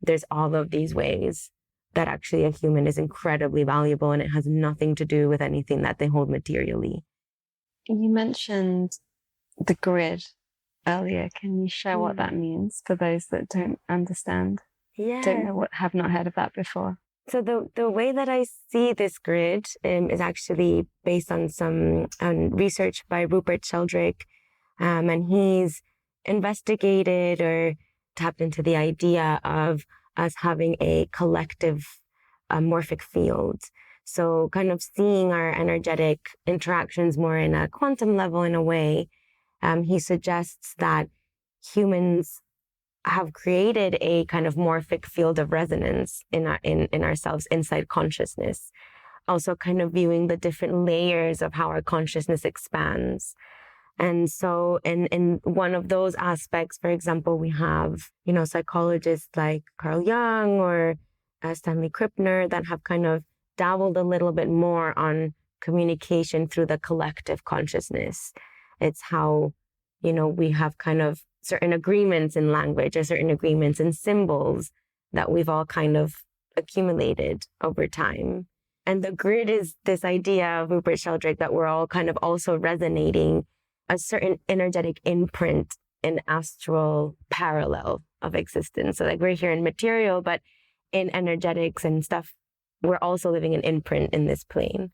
Speaker 1: There's all of these ways that actually a human is incredibly valuable, and it has nothing to do with anything that they hold materially.
Speaker 3: You mentioned the grid earlier. Can you share what that means for those that don't understand?
Speaker 1: Yeah.
Speaker 3: Don't know have not heard of that before.
Speaker 1: So the way that I see this grid is actually based on some research by Rupert Sheldrake, and he's investigated or tapped into the idea of us having a collective morphic field. So kind of seeing our energetic interactions more in a quantum level in a way. He suggests that humans have created a kind of morphic field of resonance in ourselves, inside consciousness. also kind of viewing the different layers of how our consciousness expands. And so in one of those aspects, for example, we have, psychologists like Carl Jung or Stanley Krippner that have kind of dabbled a little bit more on communication through the collective consciousness. It's how, we have kind of certain agreements in language or certain agreements in symbols that we've all kind of accumulated over time. And the grid is this idea of Rupert Sheldrake that we're all kind of also resonating a certain energetic imprint in astral parallel of existence. So like we're here in material, but in energetics and stuff, we're also living an imprint in this plane.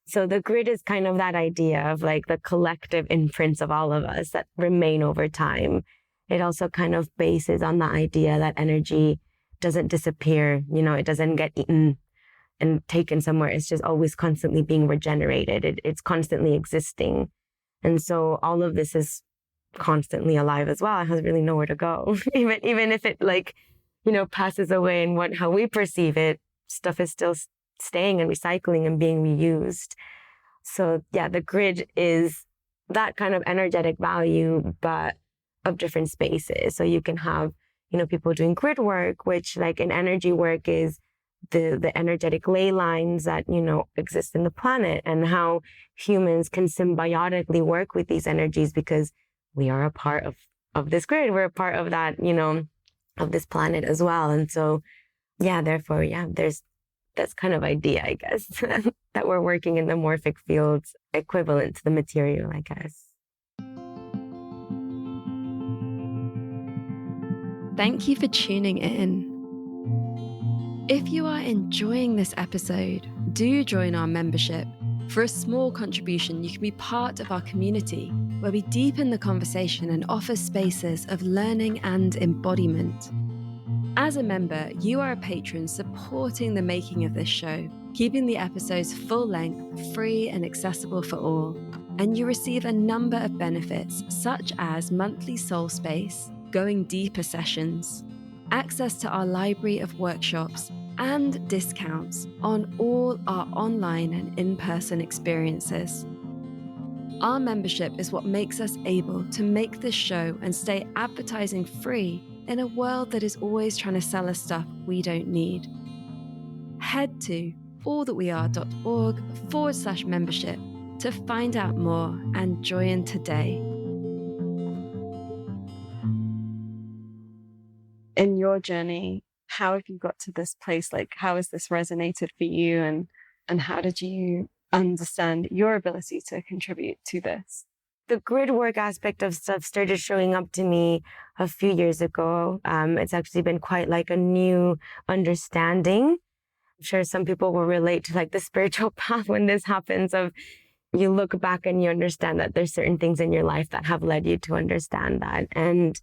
Speaker 1: So the grid is kind of that idea of like the collective imprints of all of us that remain over time. It also kind of bases on the idea that energy doesn't disappear, it doesn't get eaten and taken somewhere. It's just always constantly being regenerated. It's constantly existing. And so all of this is constantly alive as well. It has really nowhere to go. even if it passes away and how we perceive it, stuff is still staying and recycling and being reused. So yeah, the grid is that kind of energetic value, but of different spaces. So you can have, people doing grid work, which like in energy work is the energetic ley lines that, exist in the planet, and how humans can symbiotically work with these energies because we are a part of this grid. We're a part of that, of this planet as well. And so, therefore, that's kind of idea, I guess, that we're working in the morphic fields equivalent to the material, I guess.
Speaker 2: Thank you for tuning in. If you are enjoying this episode, do join our membership. For a small contribution, you can be part of our community, where we deepen the conversation and offer spaces of learning and embodiment. As a member, you are a patron supporting the making of this show, keeping the episodes full length, free and accessible for all. And you receive a number of benefits, such as monthly soul space, going deeper sessions, access to our library of workshops, and discounts on all our online and in-person experiences. Our membership is what makes us able to make this show and stay advertising free in a world that is always trying to sell us stuff we don't need. Head to allthatweare.org/membership to find out more and join today.
Speaker 3: In your journey, how have you got to this place? Like, how has this resonated for you? And how did you understand your ability to contribute to this?
Speaker 1: The grid work aspect of stuff started showing up to me a few years ago. It's actually been quite like a new understanding. I'm sure some people will relate to like the spiritual path when this happens, of you look back and you understand that there's certain things in your life that have led you to understand that. And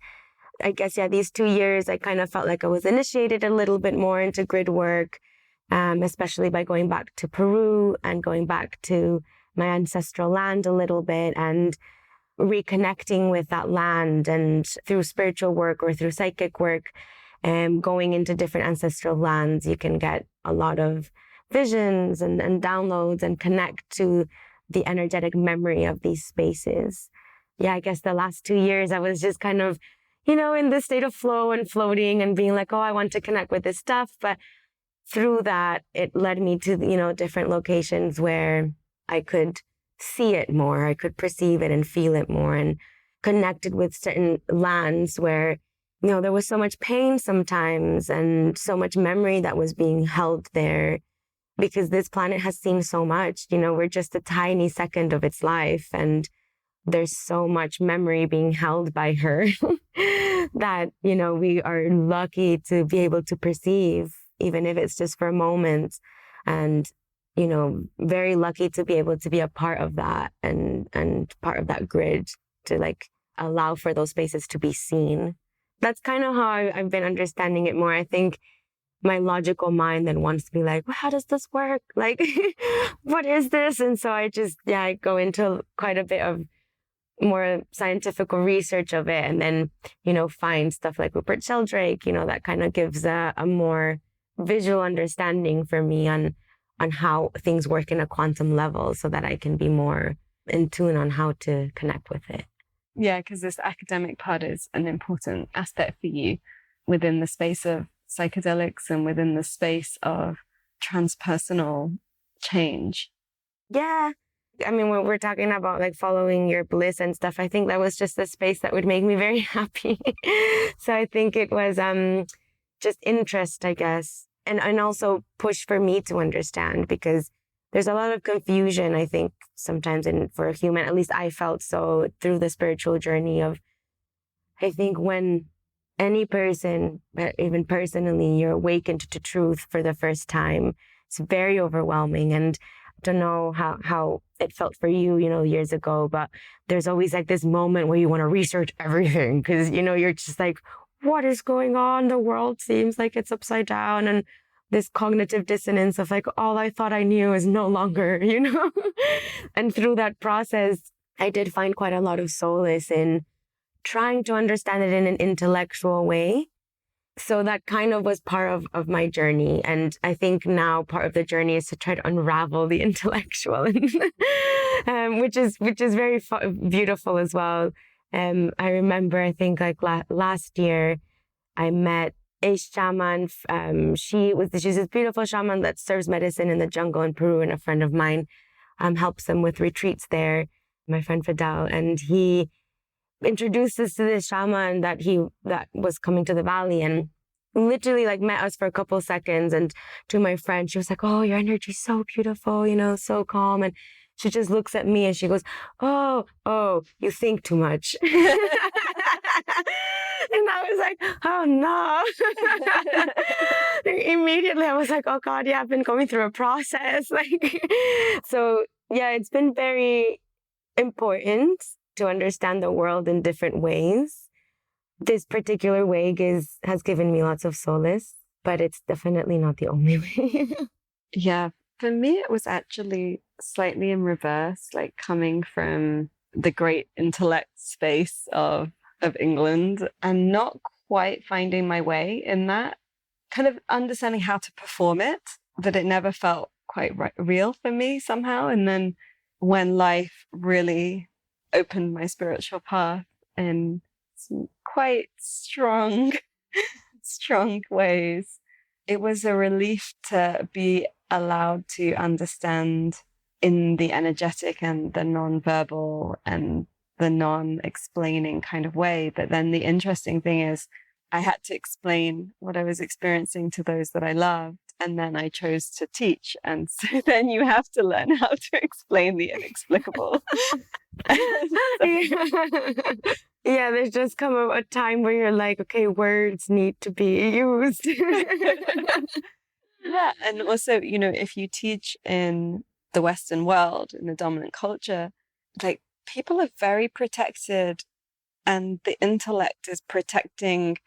Speaker 1: I guess, these 2 years, I kind of felt like I was initiated a little bit more into grid work, especially by going back to Peru and going back to my ancestral land a little bit and reconnecting with that land, and through spiritual work or through psychic work, going into different ancestral lands, you can get a lot of visions and downloads and connect to the energetic memory of these spaces. I guess the last 2 years, I was just kind of, in this state of flow and floating and being like, oh, I want to connect with this stuff. But through that, it led me to, different locations where I could see it more. I could perceive it and feel it more, and connected with certain lands where, there was so much pain sometimes and so much memory that was being held there, because this planet has seen so much. We're just a tiny second of its life, and there's so much memory being held by her that, we are lucky to be able to perceive, even if it's just for a moment. And, very lucky to be able to be a part of that and part of that grid, to like allow for those spaces to be seen. That's kind of how I've been understanding it more. I think my logical mind then wants to be like, well, how does this work? Like, what is this? And so I just, I go into quite a bit of more scientific research of it, and then, find stuff like Rupert Sheldrake, that kind of gives a more visual understanding for me on on how things work in a quantum level so that I can be more in tune on how to connect with it.
Speaker 3: Yeah, because this academic part is an important aspect for you within the space of psychedelics and within the space of transpersonal change.
Speaker 1: Yeah. I mean, when we're talking about like following your bliss and stuff, I think that was just a space that would make me very happy. So I think it was just interest, I guess, and also push for me to understand, because there's a lot of confusion, I think, sometimes for a human. At least I felt so through the spiritual journey of, I think when any person, even personally, you're awakened to truth for the first time, it's very overwhelming. And I don't know how it felt for you, years ago, but there's always like this moment where you want to research everything because, you're just like, what is going on? The world seems like it's upside down. And this cognitive dissonance of like, all I thought I knew is no longer, And through that process, I did find quite a lot of solace in trying to understand it in an intellectual way. So that kind of was part of my journey. And I think now part of the journey is to try to unravel the intellectual, which is very beautiful as well. I remember, I think like last year, I met a shaman. She's this beautiful shaman that serves medicine in the jungle in Peru, and a friend of mine helps them with retreats there, my friend Fidel, and he introduced us to this shaman that was coming to the valley, and literally like met us for a couple of seconds. And to my friend, she was like, "Oh, your energy is so beautiful, so calm." And she just looks at me and she goes, "Oh, you think too much." And I was like, "Oh no." Immediately I was like, "Oh God, yeah, I've been going through a process." So yeah, it's been very important to understand the world in different ways. This particular way has given me lots of solace, but it's definitely not the only way.
Speaker 3: Yeah, for me, it was actually slightly in reverse, like coming from the great intellect space of England and not quite finding my way in that, kind of understanding how to perform it, but it never felt quite real for me somehow. And then when life really opened my spiritual path in some quite strong ways, it was a relief to be allowed to understand in the energetic and the non-verbal and the non-explaining kind of way. But then the interesting thing is I had to explain what I was experiencing to those that I loved, and then I chose to teach. And so then you have to learn how to explain the inexplicable.
Speaker 1: Yeah, there's just come a time where you're like, okay, words need to be used.
Speaker 3: Yeah, and also, if you teach in the Western world, in the dominant culture, like people are very protected, and the intellect is protecting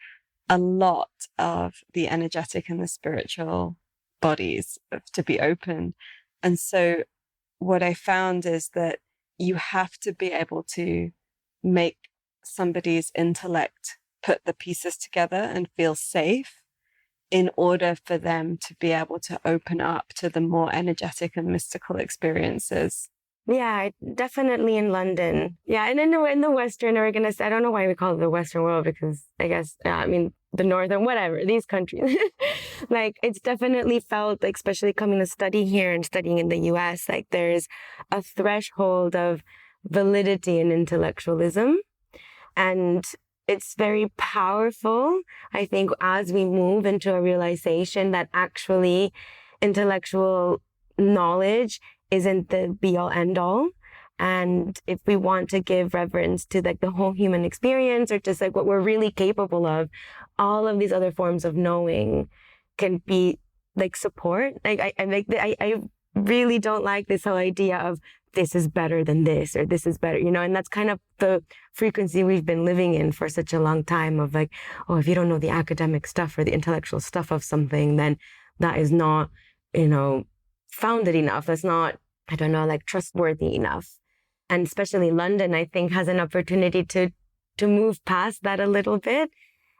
Speaker 3: a lot of the energetic and the spiritual bodies to be opened. And so what I found is that you have to be able to make somebody's intellect put the pieces together and feel safe in order for them to be able to open up to the more energetic and mystical experiences.
Speaker 1: Yeah, definitely in London. Yeah, and in the Western, I don't know why we call it the Western world, because I guess, the Northern, whatever, these countries. Like, it's definitely felt, like, especially coming to study here and studying in the US, like there's a threshold of validity in intellectualism. And it's very powerful, I think, as we move into a realization that actually intellectual knowledge isn't the be-all, end-all. And if we want to give reverence to like the whole human experience, or just like what we're really capable of, all of these other forms of knowing can be like support. Like I really don't like this whole idea of this is better than this, or this is better, and that's kind of the frequency we've been living in for such a long time of like, oh, if you don't know the academic stuff or the intellectual stuff of something, then that is not, founded enough. That's not, I don't know, like trustworthy enough. And especially London, I think, has an opportunity to move past that a little bit.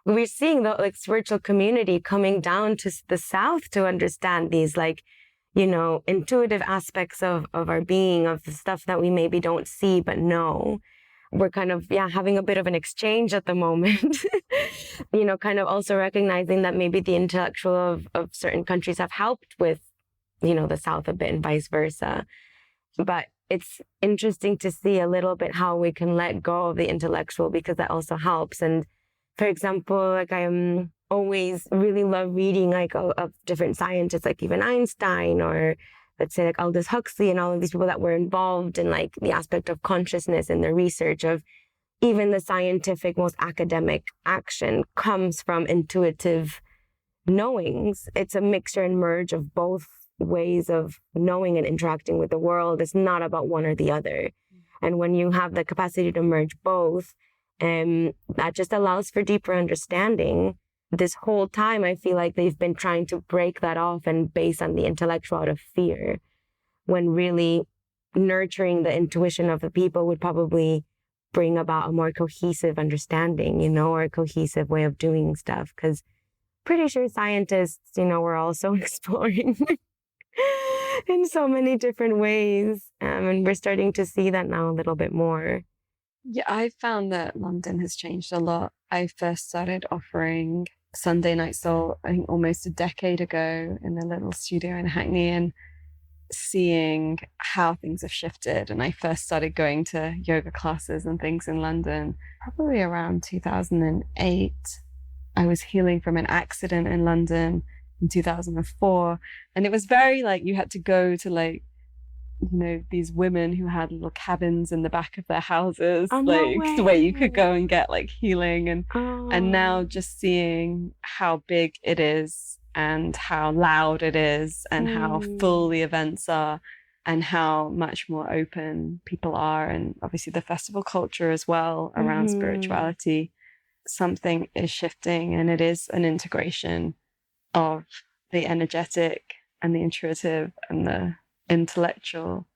Speaker 1: We're seeing the like spiritual community coming down to the South to understand these like intuitive aspects of our being, of the stuff that we maybe don't see but know. We're kind of, having a bit of an exchange at the moment, kind of also recognizing that maybe the intellectual of certain countries have helped with, the South a bit and vice versa. But it's interesting to see a little bit how we can let go of the intellectual, because that also helps. And for example, like I always really love reading like of different scientists, like even Einstein, or let's say like Aldous Huxley, and all of these people that were involved in like the aspect of consciousness and the research of even the scientific, most academic action comes from intuitive knowings. It's a mixture and merge of both ways of knowing and interacting with the world. It's not about one or the other. And when you have the capacity to merge both, that just allows for deeper understanding. This whole time, I feel like they've been trying to break that off and base on the intellectual out of fear, when really nurturing the intuition of the people would probably bring about a more cohesive understanding, or a cohesive way of doing stuff. Because pretty sure scientists, we're also exploring in so many different ways. And we're starting to see that now a little bit more.
Speaker 3: Yeah, I found that London has changed a lot. I first started offering Sunday Night Soul, I think almost a decade ago, in a little studio in Hackney, and seeing how things have shifted. And I first started going to yoga classes and things in London probably around 2008. I was healing from an accident in London in 2004. And it was very like you had to go to like, these women who had little cabins in the back of their houses, where you could go and get like healing. And now just seeing how big it is and how loud it is and how full the events are and how much more open people are. And obviously the festival culture as well around spirituality. Something is shifting, and it is an integration of the energetic and the intuitive and the intellectual.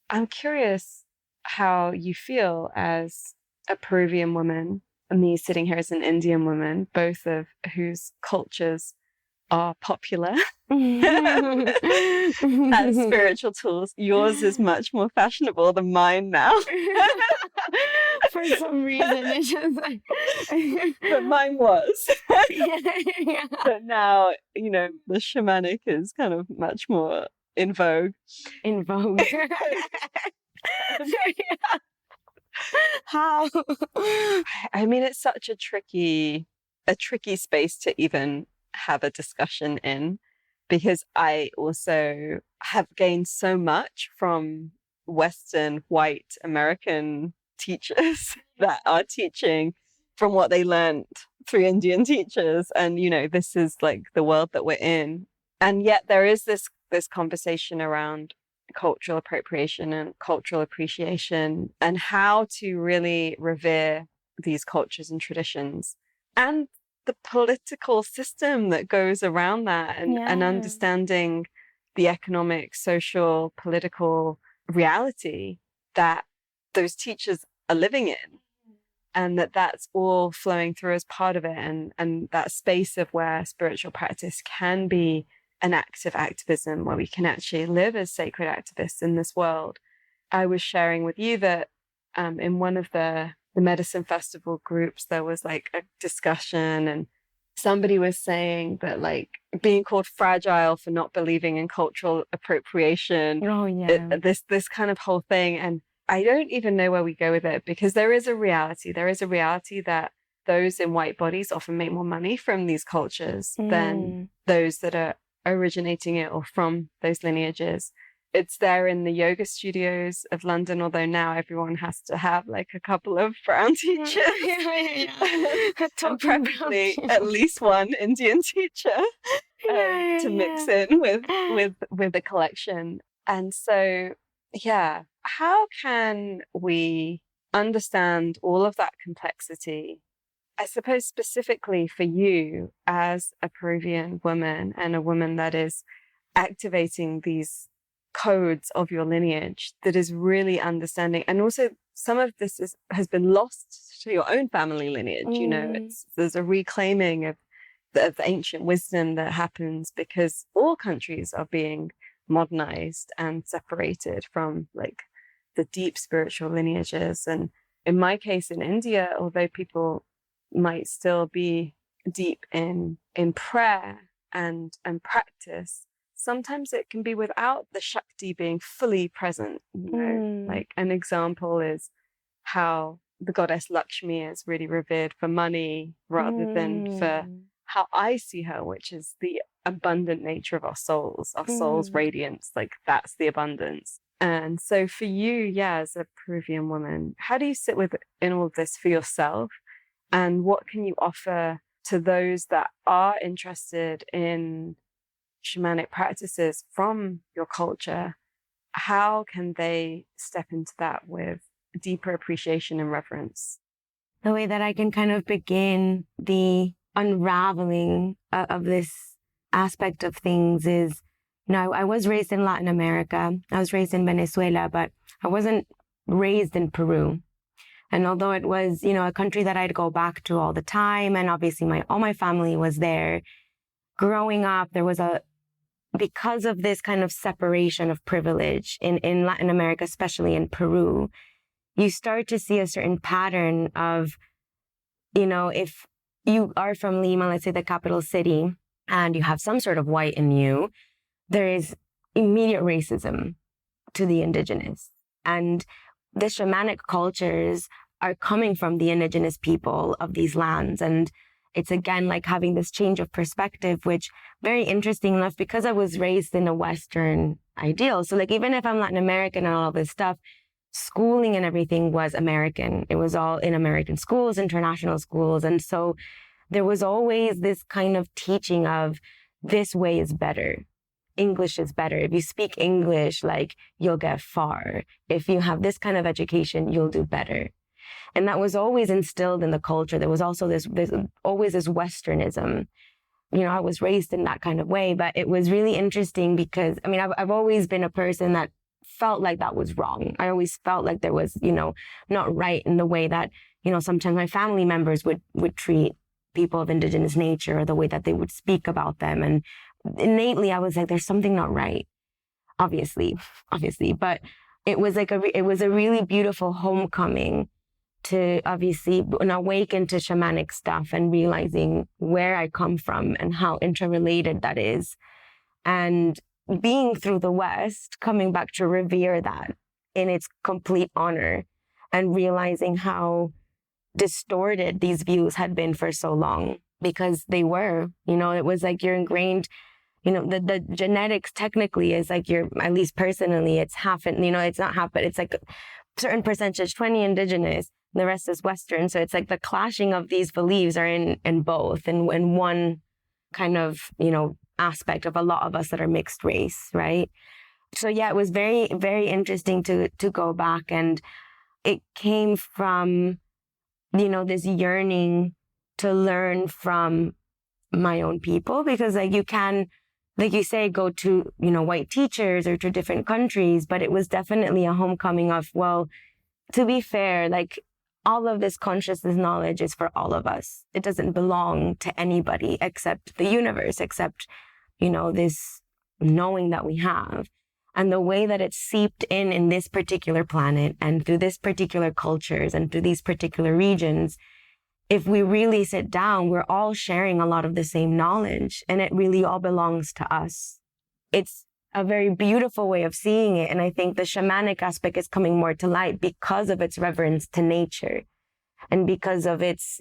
Speaker 3: I'm curious how you feel as a Peruvian woman, and me sitting here as an Indian woman, both of whose cultures are popular as spiritual tools. Yours is much more fashionable than mine now.
Speaker 1: For some reason, it's just like...
Speaker 3: But mine was.
Speaker 1: Yeah.
Speaker 3: But now, the shamanic is kind of much more in vogue.
Speaker 1: In vogue. How?
Speaker 3: I mean, it's such a tricky space to even have a discussion in, because I also have gained so much from Western white American teachers that are teaching from what they learned through Indian teachers. And, this is like the world that we're in. And yet there is this conversation around cultural appropriation and cultural appreciation, and how to really revere these cultures and traditions, and the political system that goes around that, and understanding the economic, social, political reality that those teachers are living in, and that's all flowing through as part of it, and that space of where spiritual practice can be an act of activism, where we can actually live as sacred activists in this world. I was sharing with you that in one of the medicine festival groups, there was like a discussion, and somebody was saying that like being called fragile for not believing in cultural appropriation, this kind of whole thing. And I don't even know where we go with it, because there is a reality that those in white bodies often make more money from these cultures than those that are originating it or from those lineages. It's there in the yoga studios of London, although now everyone has to have like a couple of brown teachers. And preferably at least one Indian teacher to mix in with the collection. And so, how can we understand all of that complexity? I suppose specifically for you as a Peruvian woman, and a woman that is activating these codes of your lineage, that is really understanding. And also some of this has been lost to your own family lineage. There's a reclaiming of of ancient wisdom that happens because all countries are being modernized and separated from like the deep spiritual lineages. And in my case, in India, although people might still be deep in prayer and practice, sometimes it can be without the Shakti being fully present. You know? Like an example is how the goddess Lakshmi is really revered for money rather than for how I see her, which is the abundant nature of our souls radiance. Like that's the abundance. And so for you, as a Peruvian woman, how do you sit in all of this for yourself? And what can you offer to those that are interested in shamanic practices from your culture? How can they step into that with deeper appreciation and reverence?
Speaker 1: The way that I can kind of begin the unraveling of this aspect of things is, I was raised in Latin America. I was raised in Venezuela, but I wasn't raised in Peru. And although it was, a country that I'd go back to all the time, and obviously all my family was there, growing up, there was because of this kind of separation of privilege in Latin America, especially in Peru, you start to see a certain pattern of, if you are from Lima, let's say the capital city, and you have some sort of white in you, there is immediate racism to the indigenous. And the shamanic cultures are coming from the indigenous people of these lands. And it's again like having this change of perspective, which very interesting enough, because I was raised in a Western ideal. So like, even if I'm Latin American and all this stuff, schooling and everything was American. It was all in American schools, international schools. And so there was always this kind of teaching of this way is better. English is better. If you speak English, like you'll get far. If you have this kind of education, you'll do better. And that was always instilled in the culture. There was also always this Westernism. I was raised in that kind of way, but it was really interesting because, I've always been a person that felt like that was wrong. I always felt like there was, not right in the way that, sometimes my family members would treat people of indigenous nature, or the way that they would speak about them. And innately, I was like, there's something not right, obviously, but it was like it was a really beautiful homecoming to obviously awaken to shamanic stuff and realizing where I come from and how interrelated that is. And being through the West, coming back to revere that in its complete honor and realizing how distorted these views had been for so long, because they were, it was like you're ingrained, the genetics technically is like at least personally, it's half, it's not half, but it's like a certain percentage, 20 indigenous, the rest is Western. So it's like the clashing of these beliefs are in both, and in one kind of, aspect of a lot of us that are mixed race, right? So yeah, it was very, very interesting to go back, and it came from, this yearning to learn from my own people, because like you can, like you say, go to, white teachers or to different countries, but it was definitely a homecoming of, well, to be fair, like all of this consciousness knowledge is for all of us. It doesn't belong to anybody except the universe, except, this knowing that we have. And the way that it's seeped in this particular planet and through this particular cultures and through these particular regions, if we really sit down, we're all sharing a lot of the same knowledge, and it really all belongs to us. It's a very beautiful way of seeing it. And I think the shamanic aspect is coming more to light because of its reverence to nature and because of its,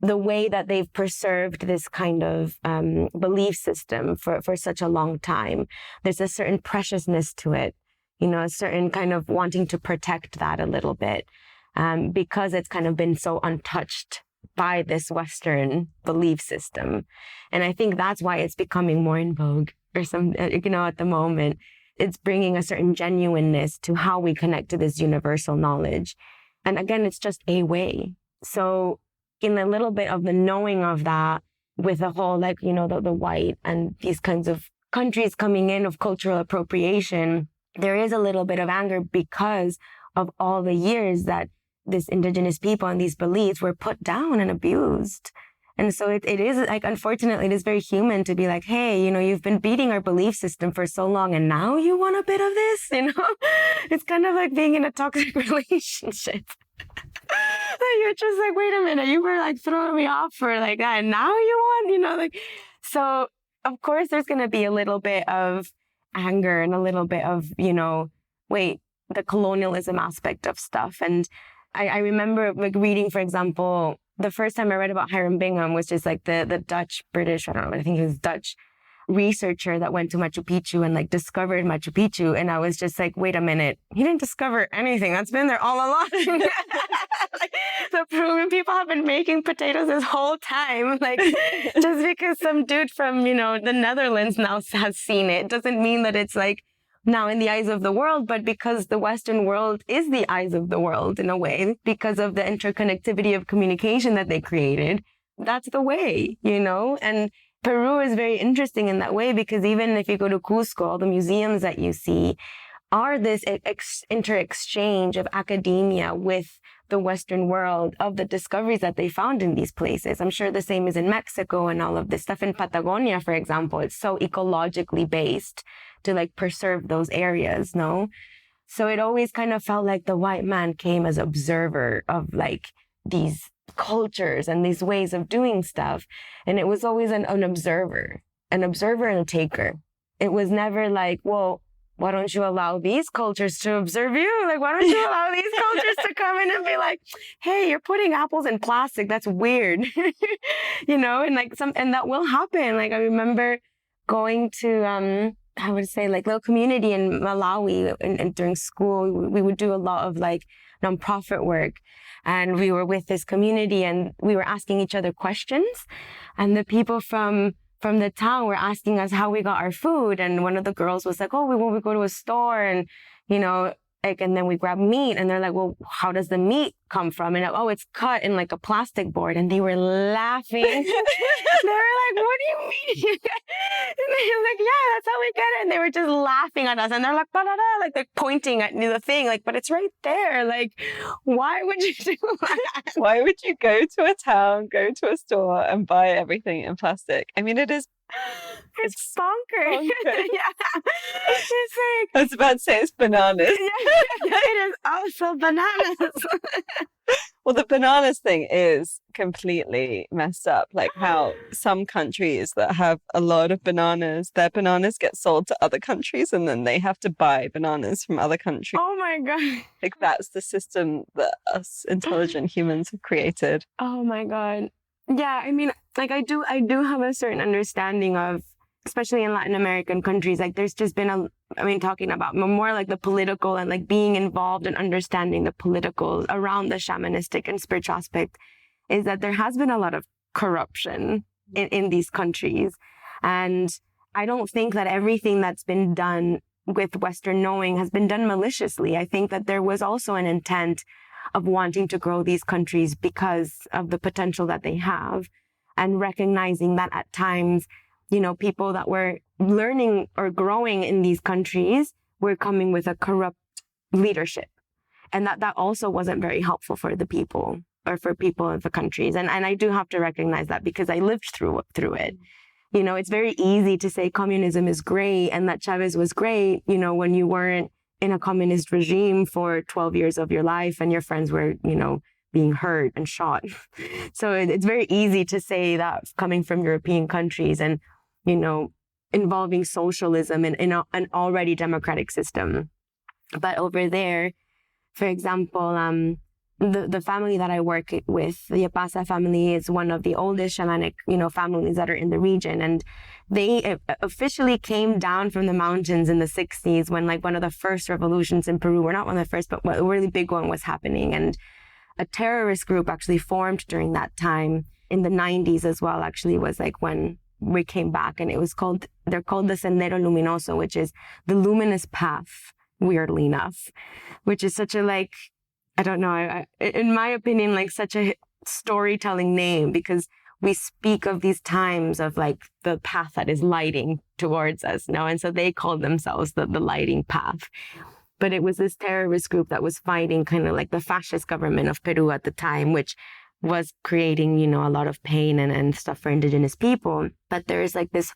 Speaker 1: the way that they've preserved this kind of belief system for such a long time. There's a certain preciousness to it, a certain kind of wanting to protect that a little bit because it's kind of been so untouched by this Western belief system. And I think that's why it's becoming more in vogue or some, at the moment. It's bringing a certain genuineness to how we connect to this universal knowledge. And again, it's just a way. So in a little bit of the knowing of that, with the whole, like, the white and these kinds of countries coming in of cultural appropriation, there is a little bit of anger because of all the years that this indigenous people and these beliefs were put down and abused. And so it is like, unfortunately, it is very human to be like, hey, you've been beating our belief system for so long and now you want a bit of this, It's kind of like being in a toxic relationship. You're just like, wait a minute, you were like throwing me off for like that. And now you want, so of course there's going to be a little bit of anger and a little bit of, the colonialism aspect of stuff. And I remember like reading, for example, the first time I read about Hiram Bingham, which is like the Dutch, British, I don't know, I think he was Dutch researcher that went to Machu Picchu and like discovered Machu Picchu. And I was just like, wait a minute, he didn't discover anything. That's been there all along. Like, the Peruvian people have been making potatoes this whole time. Like, just because some dude from, the Netherlands now has seen it doesn't mean that it's like now in the eyes of the world, but because the Western world is the eyes of the world in a way, because of the interconnectivity of communication that they created. That's the way, and Peru is very interesting in that way, because even if you go to Cusco, all the museums that you see are this inter-exchange of academia with the Western world, of the discoveries that they found in these places. I'm sure the same is in Mexico and all of this stuff. In Patagonia, for example, it's so ecologically based to like preserve those areas, no? So it always kind of felt like the white man came as observer of like these cultures and these ways of doing stuff. And it was always an observer and a taker. It was never like, well, why don't you allow these cultures to observe you? Like, why don't you allow these cultures to come in and be like, hey, you're putting apples in plastic. That's weird. And like and that will happen. Like I remember going to, I would say like little community in Malawi and during school, we would do a lot of like nonprofit work. And we were with this community and we were asking each other questions. And the people from the town were asking us how we got our food. And one of the girls was like, oh, we go to a store and, and then we grab meat. And they're like, well, how does the meat come from? And oh, it's cut in like a plastic board. And they were laughing. They were like, what do you mean? And they were like, yeah, that's how we get it. And they were just laughing at us. And they're like, ba-da-da, like they're pointing at the thing, like, but it's right there. Like, why would you do that?
Speaker 3: Why would you go to a town, go to a store and buy everything in plastic? I mean, it's
Speaker 1: bonkers. Yeah. It's like,
Speaker 3: I was about to say it's bananas.
Speaker 1: Yeah, it is also bananas.
Speaker 3: Well, the bananas thing is completely messed up. Like how some countries that have a lot of bananas, their bananas get sold to other countries and then they have to buy bananas from other countries.
Speaker 1: Oh my God.
Speaker 3: Like that's the system that us intelligent humans have created.
Speaker 1: Oh my God. Yeah, I mean, like I do have a certain understanding of, especially in Latin American countries, like there's just been talking about more like the political and like being involved and understanding the political around the shamanistic and spiritual aspect, is that there has been a lot of corruption in these countries. And I don't think that everything that's been done with Western knowing has been done maliciously. I think that there was also an intent of wanting to grow these countries because of the potential that they have, and recognizing that at times, people that were learning or growing in these countries were coming with a corrupt leadership. And that also wasn't very helpful for the people or for people of the countries. And I do have to recognize that because I lived through it. It's very easy to say communism is great and that Chavez was great, when you weren't in a communist regime for 12 years of your life and your friends were, being hurt and shot. So it's very easy to say that coming from European countries and, involving socialism in an already democratic system. But over there, for example, the family that I work with, the Yapasa family, is one of the oldest shamanic, families that are in the region. And they officially came down from the mountains in the 60s when like one of the first revolutions in Peru, or not one of the first, but a really big one was happening. And a terrorist group actually formed during that time in the 90s as well, actually was like when we came back, and they're called the Sendero Luminoso, which is the luminous path, weirdly enough, which is such a like, I don't know, in my opinion, like such a storytelling name, because we speak of these times of like the path that is lighting towards us, and so they called themselves the lighting path. But it was this terrorist group that was fighting kind of like the fascist government of Peru at the time, which was creating, you know, a lot of pain and stuff for indigenous people. But there's like this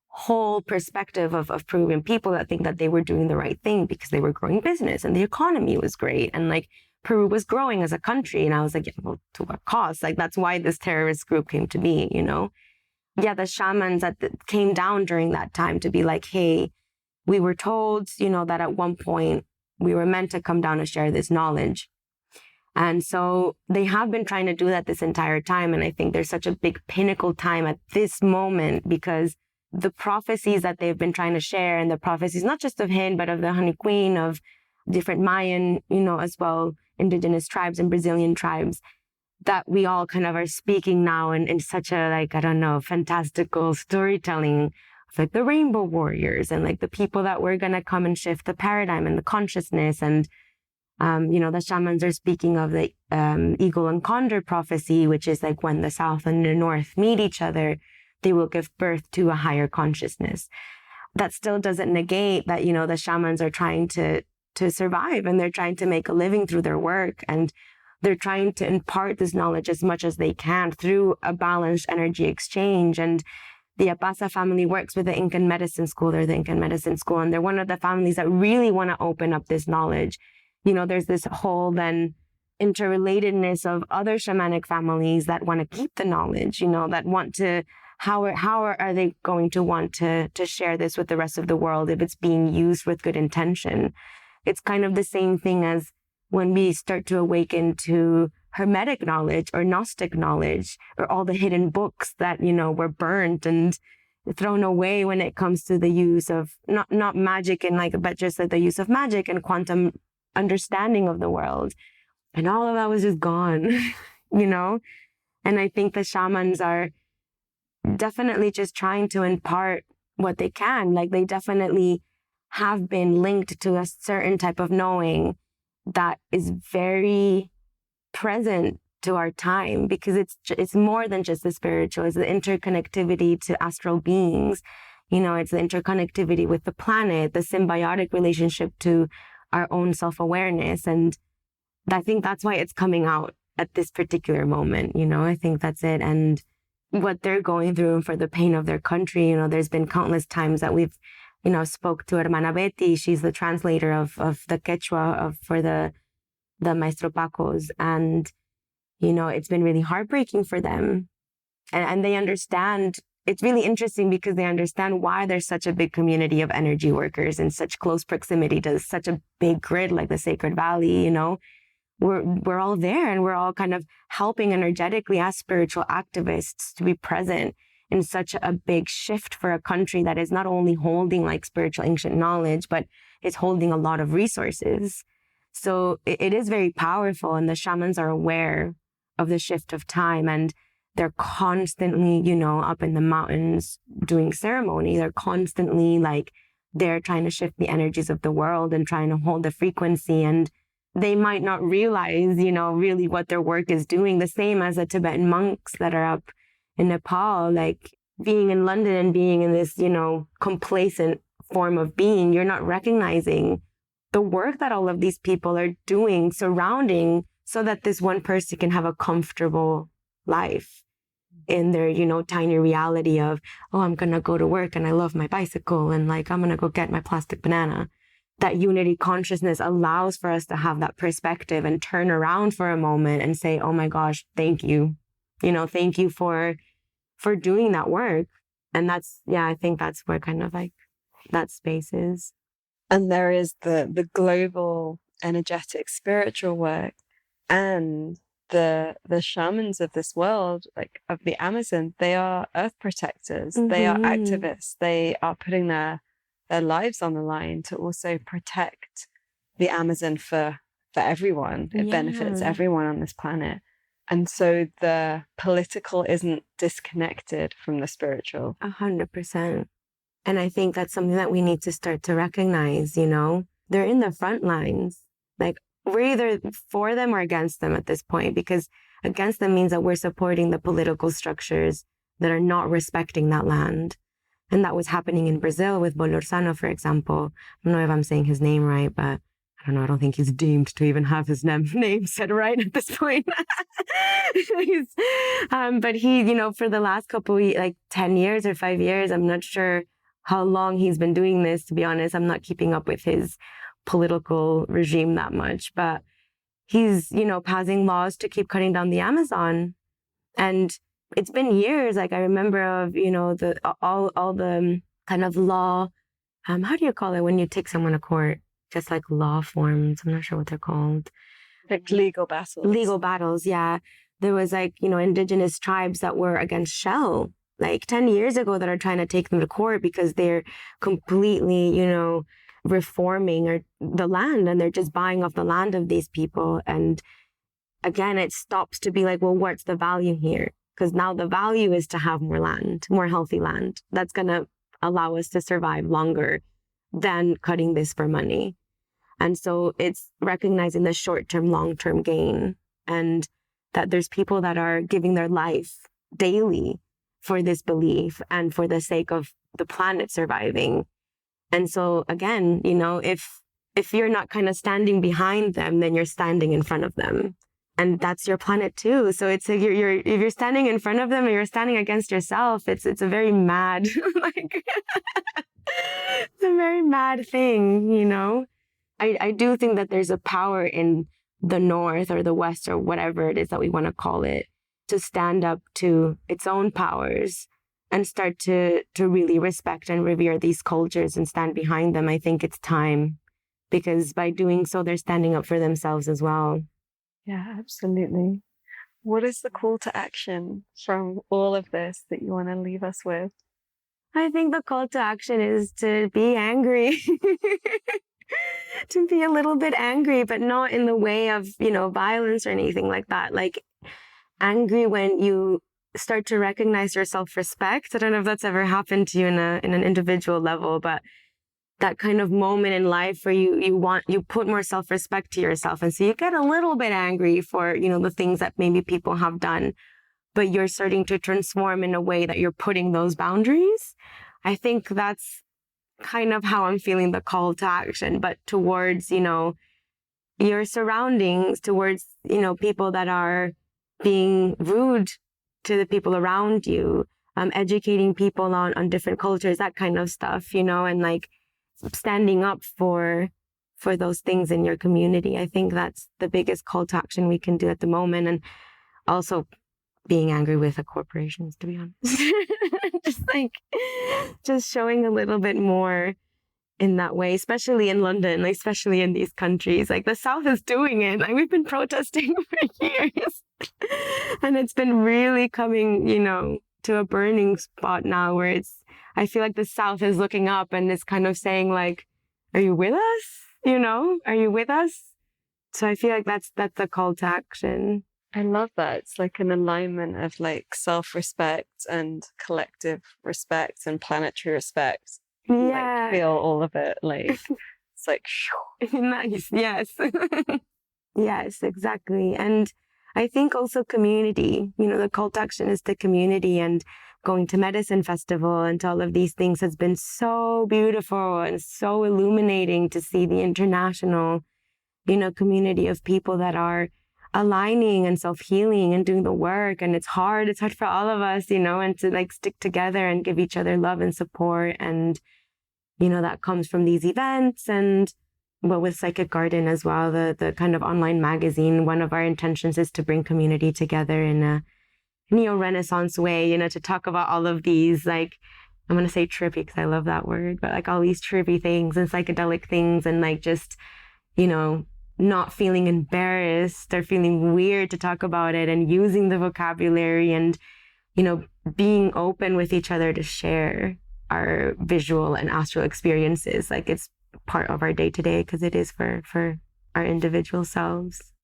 Speaker 1: whole perspective of Peruvian people that think that they were doing the right thing because they were growing business and the economy was great. And like Peru was growing as a country. And I was like, yeah, well, to what cost? Like, that's why this terrorist group came to be, you know? Yeah, the shamans that came down during that time to be like, hey, we were told, you know, that at one point we were meant to come down and share this knowledge. And so they have been trying to do that this entire time. And I think there's such a big pinnacle time at this moment because the prophecies that they've been trying to share, and the prophecies, not just of Hin, but of the Honey Queen, of different Mayan, you know, as well, indigenous tribes and Brazilian tribes, that we all kind of are speaking now in such a, like, I don't know, fantastical storytelling of like the rainbow warriors and like the people that were going to come and shift the paradigm and the consciousness. And you know, the shamans are speaking of the eagle and condor prophecy, which is like when the South and the North meet each other, they will give birth to a higher consciousness. That still doesn't negate that, you know, the shamans are trying to survive and they're trying to make a living through their work. And they're trying to impart this knowledge as much as they can through a balanced energy exchange. And the Apasa family works with the Incan medicine school. They're the Incan medicine school. And they're one of the families that really want to open up this knowledge. You know, there's this whole then interrelatedness of other shamanic families that want to keep the knowledge, you know, that want to, how are they going to want to share this with the rest of the world if it's being used with good intention? It's kind of the same thing as when we start to awaken to Hermetic knowledge or Gnostic knowledge, or all the hidden books that, you know, were burnt and thrown away when it comes to the use of not magic and like, but just like the use of magic and quantum understanding of the world. And all of that was just gone, you know? And I think the shamans are definitely just trying to impart what they can. Like they definitely have been linked to a certain type of knowing that is very present to our time, because it's more than just the spiritual. It's the interconnectivity to astral beings. You know, it's the interconnectivity with the planet, the symbiotic relationship to our own self-awareness. And I think that's why it's coming out at this particular moment. You know, I think that's it. And what they're going through and for the pain of their country, you know, there's been countless times that we've, you know, spoke to Hermana Betty. She's the translator of the Quechua for the Maestro Paqos. And, you know, it's been really heartbreaking for them. And they understand. It's really interesting because they understand why there's such a big community of energy workers in such close proximity to such a big grid like the Sacred Valley. You know, we're all there and we're all kind of helping energetically as spiritual activists to be present in such a big shift for a country that is not only holding like spiritual ancient knowledge, but it's holding a lot of resources. So it is very powerful, and the shamans are aware of the shift of time, and they're constantly, you know, up in the mountains doing ceremony. They're constantly like, they're trying to shift the energies of the world and trying to hold the frequency. And they might not realize, you know, really what their work is doing. The same as the Tibetan monks that are up in Nepal, like being in London and being in this, you know, complacent form of being, you're not recognizing the work that all of these people are doing surrounding so that this one person can have a comfortable life in their, you know, tiny reality of, oh, I'm going to go to work and I love my bicycle and like, I'm going to go get my plastic banana. That unity consciousness allows for us to have that perspective and turn around for a moment and say, oh my gosh, thank you. You know, thank you for doing that work. And that's, yeah, I think that's where kind of like that space is.
Speaker 3: And there is the global energetic spiritual work, and the shamans of this world, like of the Amazon, they are earth protectors. Mm-hmm. They are activists. They are putting their lives on the line to also protect the Amazon for everyone. It benefits everyone on this planet. And so the political isn't disconnected from the spiritual.
Speaker 1: 100%. And I think that's something that we need to start to recognize, you know? They're in the front lines. Like, we're either for them or against them at this point, because against them means that we're supporting the political structures that are not respecting that land. And that was happening in Brazil with Bolorsano, for example. I don't know if I'm saying his name right, but I I don't know, I don't think he's deemed to even have his name said right at this point. But he, for the last couple of, like 10 years or 5 years, I'm not sure how long he's been doing this, to be honest. I'm not keeping up with his political regime that much, but he's, passing laws to keep cutting down the Amazon. And it's been years. Like I remember of, all the kind of law, how do you call it when you take someone to court? Just like law forms. I'm not sure what they're called.
Speaker 3: Like legal battles.
Speaker 1: Legal battles, yeah. There was like, indigenous tribes that were against Shell like 10 years ago that are trying to take them to court because they're completely, reforming the land, and they're just buying off the land of these people. And again, it stops to be like, well, what's the value here? Because now the value is to have more land, more healthy land. That's going to allow us to survive longer than cutting this for money. And so it's recognizing the short-term, long-term gain, and that there's people that are giving their life daily for this belief and for the sake of the planet surviving. And so again, if you're not kind of standing behind them, then you're standing in front of them. And that's your planet too. So it's like if you're standing in front of them or you're standing against yourself, it's a very mad, it's a very mad thing, I do think that there's a power in the North or the West or whatever it is that we want to call it, to stand up to its own powers and start to really respect and revere these cultures and stand behind them. I think it's time, because by doing so, they're standing up for themselves as well.
Speaker 3: Yeah, absolutely. What is the call to action from all of this that you want to leave us with?
Speaker 1: I think the call to action is to be angry. To be a little bit angry, but not in the way of, violence or anything like that. Like angry when you start to recognize your self-respect. I don't know if that's ever happened to you in an individual level, but that kind of moment in life where you put more self-respect to yourself. And so you get a little bit angry for, the things that maybe people have done, but you're starting to transform in a way that you're putting those boundaries. I think that's kind of how I'm feeling the call to action, but towards, your surroundings, towards, people that are being rude to the people around you, educating people on different cultures, that kind of stuff, and like standing up for those things in your community. I think that's the biggest call to action we can do at the moment. And also being angry with the corporations, to be honest. just showing a little bit more in that way, especially in London, like especially in these countries. Like the South is doing it. Like we've been protesting for years. And it's been really coming, to a burning spot now where I feel like the South is looking up and is kind of saying like, are you with us? Are you with us? So I feel like that's a call to action.
Speaker 3: I love that. It's like an alignment of like self-respect and collective respect and planetary respect.
Speaker 1: Yeah.
Speaker 3: Like feel all of it. Like it's like
Speaker 1: nice. Yes. Yes, exactly. And I think also community, the call to action is the community, and going to Medicine Festival and to all of these things has been so beautiful and so illuminating to see the international, community of people that are aligning and self-healing and doing the work. And it's hard for all of us, and to like stick together and give each other love and support. And, that comes from these events. And with Psychic Garden as well, the kind of online magazine, one of our intentions is to bring community together in a neo-Renaissance way, to talk about all of these, like, I'm going to say trippy because I love that word, but like all these trippy things and psychedelic things, and like just, not feeling embarrassed or feeling weird to talk about it, and using the vocabulary and, being open with each other to share our visual and astral experiences. Like it's part of our day-to-day because it is for our individual selves.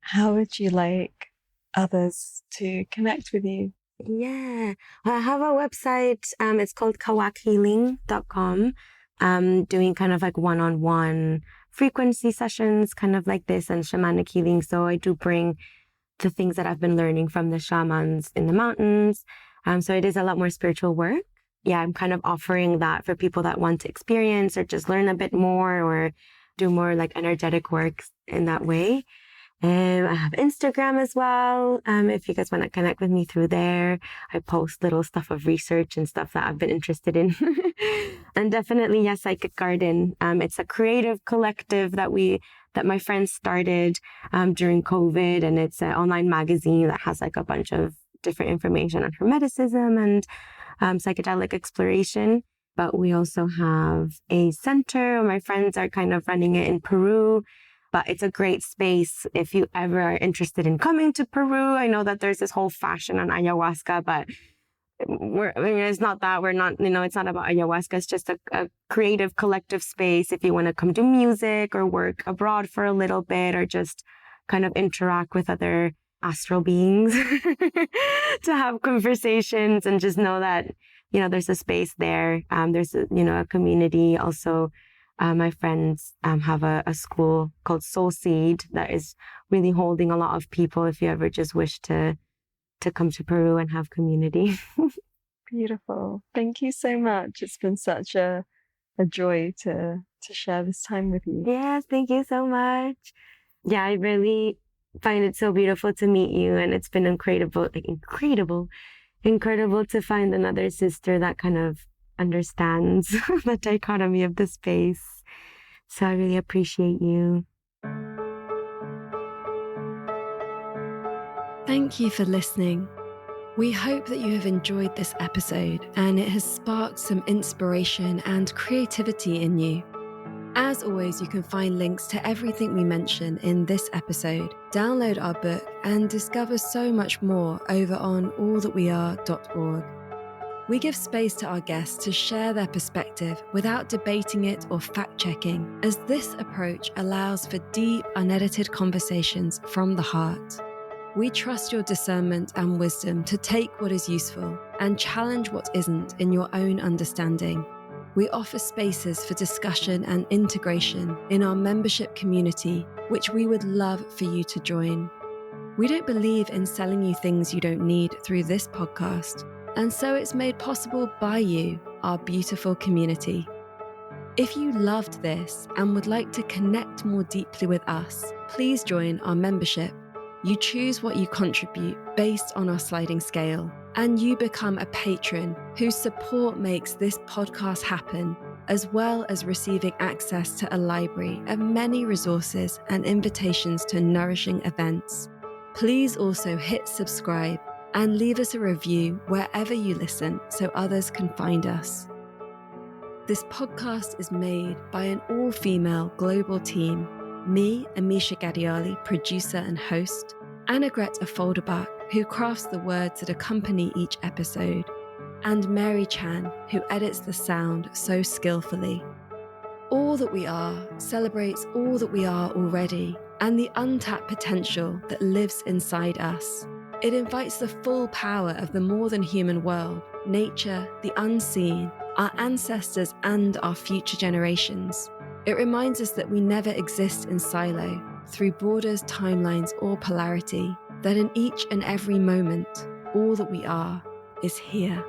Speaker 3: How would you like others to connect with you?
Speaker 1: Yeah, I have a website. It's called kawakhealing.com. Doing kind of like one-on-one frequency sessions, kind of like this, and shamanic healing. So I do bring the things that I've been learning from the shamans in the mountains. So it is a lot more spiritual work. Yeah, I'm kind of offering that for people that want to experience or just learn a bit more or do more like energetic work in that way. I have Instagram as well. If you guys want to connect with me through there, I post little stuff of research and stuff that I've been interested in. And definitely, yes, Psychic Garden. It's a creative collective that my friends started during COVID, and it's an online magazine that has like a bunch of different information on hermeticism and psychedelic exploration. But we also have a center. My friends are kind of running it in Peru. But it's a great space if you ever are interested in coming to Peru. I know that there's this whole fashion on ayahuasca, but it's not that. We're not, it's not about ayahuasca. It's just a creative collective space if you want to come do music or work abroad for a little bit or just kind of interact with other astral beings to have conversations and just know that, there's a space there. There's a community also. My friends have a school called Soul Seed that is really holding a lot of people if you ever just wish to come to Peru and have community.
Speaker 3: Beautiful. Thank you so much. It's been such a joy to share this time with you.
Speaker 1: Yes, thank you so much. Yeah, I really find it so beautiful to meet you, and it's been incredible to find another sister that kind of understands the dichotomy of the space. So I really appreciate you.
Speaker 2: Thank you for listening. We hope that you have enjoyed this episode and it has sparked some inspiration and creativity in you. As always, you can find links to everything we mention in this episode, download our book, and discover so much more over on allthatweare.org. We give space to our guests to share their perspective without debating it or fact-checking, as this approach allows for deep, unedited conversations from the heart. We trust your discernment and wisdom to take what is useful and challenge what isn't in your own understanding. We offer spaces for discussion and integration in our membership community, which we would love for you to join. We don't believe in selling you things you don't need through this podcast, and so it's made possible by you, our beautiful community. If you loved this and would like to connect more deeply with us, please join our membership. You choose what you contribute based on our sliding scale, and you become a patron whose support makes this podcast happen, as well as receiving access to a library of many resources and invitations to nourishing events. Please also hit subscribe and leave us a review wherever you listen so others can find us. This podcast is made by an all-female global team. Me, Amisha Gadiali, producer and host, Annegret Afolderbach, who crafts the words that accompany each episode, and Mary Chan, who edits the sound so skillfully. All That We Are celebrates all that we are already and the untapped potential that lives inside us. It invites the full power of the more than human world, nature, the unseen, our ancestors and our future generations. It reminds us that we never exist in silo, through borders, timelines, or polarity, that in each and every moment, all that we are is here.